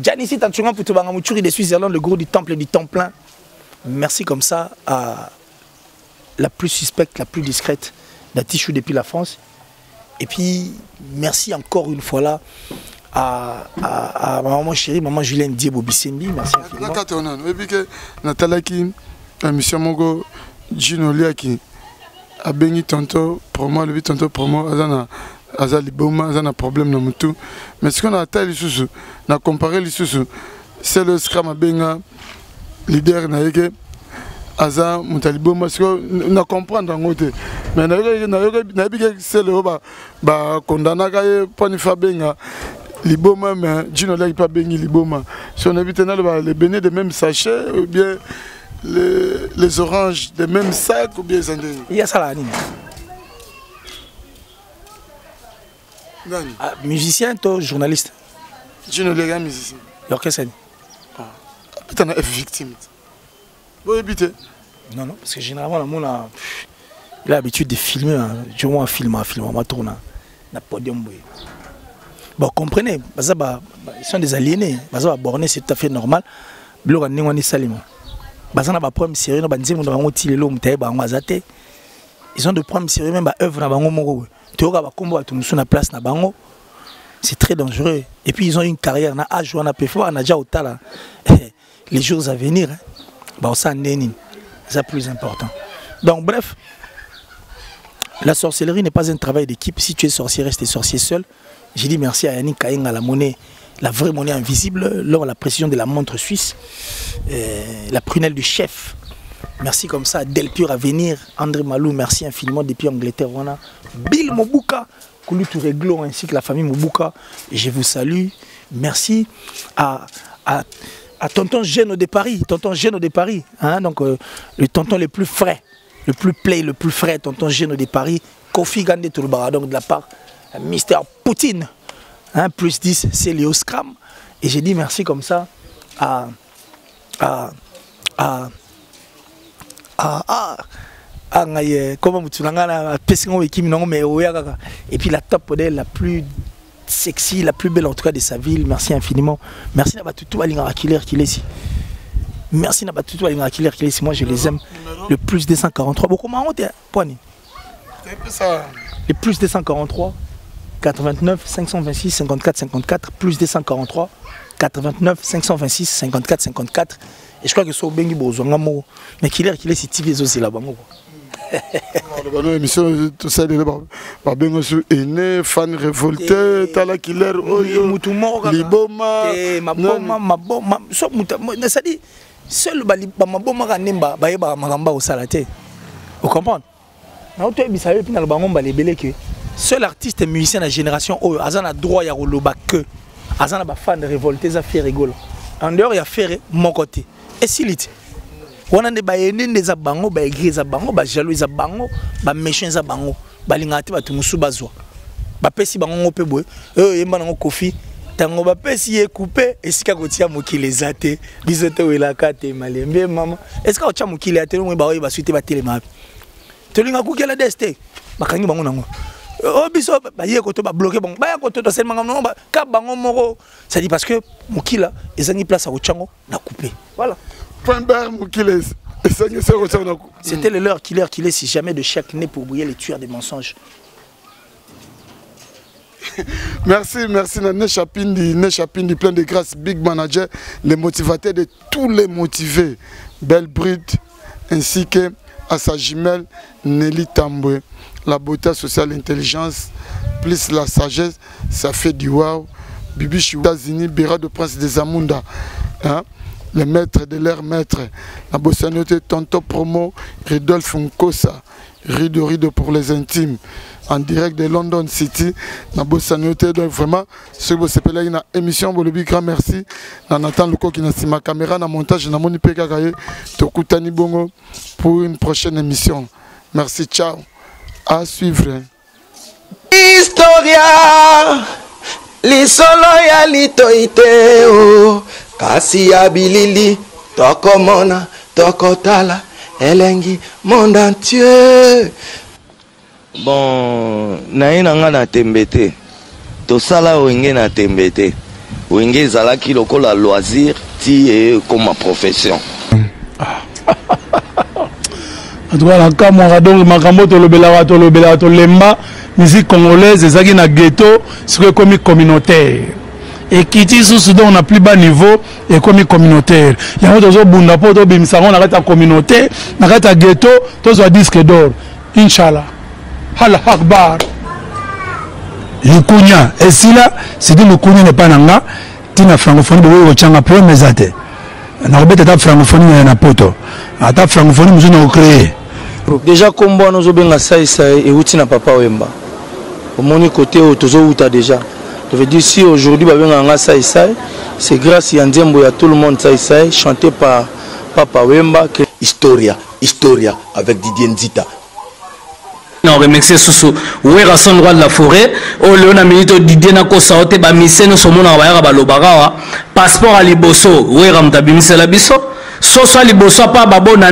Janice Tatsunga pour Tobanga Mouchuri de Suisse-Irlande, le gros du temple du Templin. Merci comme ça à la plus suspecte, la plus discrète d'Atichou depuis la France. Et puis merci encore une fois là à maman chérie, maman Julienne Diebo Bissembi. Merci infiniment. Et puis que Natalaki, Monsieur Mongo, Gino Liaki. A béni tonto promo le tonto promo azali boma azana problème na mutu mais ce qu'on a tel lisusu na comparer lisusu c'est le scrum a benga leader na yeke aza mutaliboma parce que na comprendre ngote mais na bige c'est le ba condamna ka poni fa benga liboma mais Gino là pas bengi liboma si on évite le béné de même sachet ou bien les oranges des mêmes sacs ou bien les indiens. Il y a ça là. Musicien, toi, journaliste. Je ne l'ai musicien. L'orchestre. Tu es victime. Vous habitez? Non, non, parce que généralement, on a l'habitude de filmer. Je vois un film, on tourne. On a podium. Bon, comprenez, ils sont des aliénés. Bornés, c'est tout à fait normal. Ils ont des problèmes sérieux. Ils ont des problèmes sérieux, même œuvre. C'est très dangereux. Et puis ils ont une carrière. Les jours à venir, c'est plus important. Donc, bref, la sorcellerie n'est pas un travail d'équipe. Si tu es sorcier, reste sorcier seul. J'ai dit merci à Yannick Kaïng, à la monnaie, la vraie monnaie invisible, lors de la précision de la montre suisse, la prunelle du chef. Merci comme ça à Delpure à venir, André Malou, merci infiniment depuis Angleterre. Voilà. Bill Mobuka, Koulou Touréglo ainsi que la famille Mobuka. Je vous salue. Merci à Tonton Geno de Paris, hein, donc le tonton le plus frais, le plus frais, Tonton Geno de Paris, Kofi Gandé Toulbara, donc de la part Mister Poutine, hein, plus 10, c'est Léo Scram. Et j'ai dit merci comme ça et puis la top modèle la plus sexy, la plus belle en tout cas de sa ville. Merci infiniment. Merci Nabatutu Alingara Killer qui est ici. Merci Nabatutu Alingara Killer qui est ici. Moi je les aime. Le plus 243. Bon, comment on dit? Le plus 243 89 526 54 54 plus 243 89 526 54 54. Et je crois que c'est au Bengi Bozongamo. Mais Killer qui est ici. TV aussi là-bas. L'émission, tout ça, fan révolté, Tala Killer, Liboma, Maboma, c'est-à-dire, seul Maboma Nemba, Bayeba Maramba au Salaté. Vous comprenez? Seul artiste et musicien de la génération, Azan a droit à Roloba que Azan a fan révolté, ça fait rigoler. En dehors, il y a fait mon côté. Et s'il est on a des baïennes des abango, des églises abango, des jaloux abango, des méchants abango, des lingati, des musu bazwa. Des pesi bango pebwe, yembango kofi, tango ba pesi est coupé, et si kagotia moki les athées, bisote ou la kate malembe maman. Est-ce que tu as moki les athées, on va suite ba téléma. Tu linga kuki la deste, bakangi bango nango. Oh biso ba yé koto ba bloqué bango, ba koto to seulement non ba ka bango moro. Ça dit parce que moki là, ils ont mis place à Ochango, na coupé. Voilà. C'était le leur Killer qu'il est si jamais de chaque nez pour brouiller les tueurs des mensonges. Merci Nechapindi, plein de grâce, Big Manager, les motivateurs de tous les motivés, Belle Bride, ainsi que à sa jumelle Nelly Tamboué. La beauté sociale, l'intelligence, plus la sagesse, ça fait du wow. Bibi Chiwazini, Béra de Prince des Amunda. Hein? Les maîtres de leurs maîtres, la bossanoté Tonto Promo, Ridolf Nkosa, Rido pour les intimes, en direct de London City, la bossanoté, donc vraiment, ce que vous appelez une émission, vous le grand merci, Nathan Luko qui n'a ma caméra, na montage, na moni pekakaye, Tokutani Bongo, pour une prochaine émission. Merci, ciao, à suivre. Historia, li solo ya li toiteo. Kasi ya bilili, toko mona, toko tala, elengi, monde entier. Bon, naïna nga na tembete, to sala wenge na tembete, wenge zalaki lokola loisir, ti e comme ma profession. En tout cas, la Kamara, donc, Makambo, Tolobela, Lemba, musique congolaise, ezaki na ghetto, c'est comme communautaire. Et qui dit sous on a plus bas niveau et comme communautaire. Il y a d'autres bunda pour d'autres bimsaron on a ta communauté, on a ta ghetto, tous un disque d'or. Inch'Allah. Allah Akbar. Le Kounia. Et si là, c'est dit le Kounia n'est pas nanga, tina francophonie de au changa pro mesate. On a rebête ta francophonie na poto. À ta francophonie nous on a créé. Déjà comme bon nous obenga ça et outina papa Wemba. Au mon côté autozo outa déjà. Je veux dire, si aujourd'hui, c'est grâce à Ndiembo et à tout le monde, chanté par Papa Wemba. Historia avec Didier Nzita. Non, remercie Soussou. Oui, rassemble roi de la forêt. Oh, Léona Milito Didier Nako Saote, Bamise, nous sommes en Bayara Balobara. Passeport à Liboso. Oui, Ramtabimise la Bisso. Soso à Liboso, pas Babona.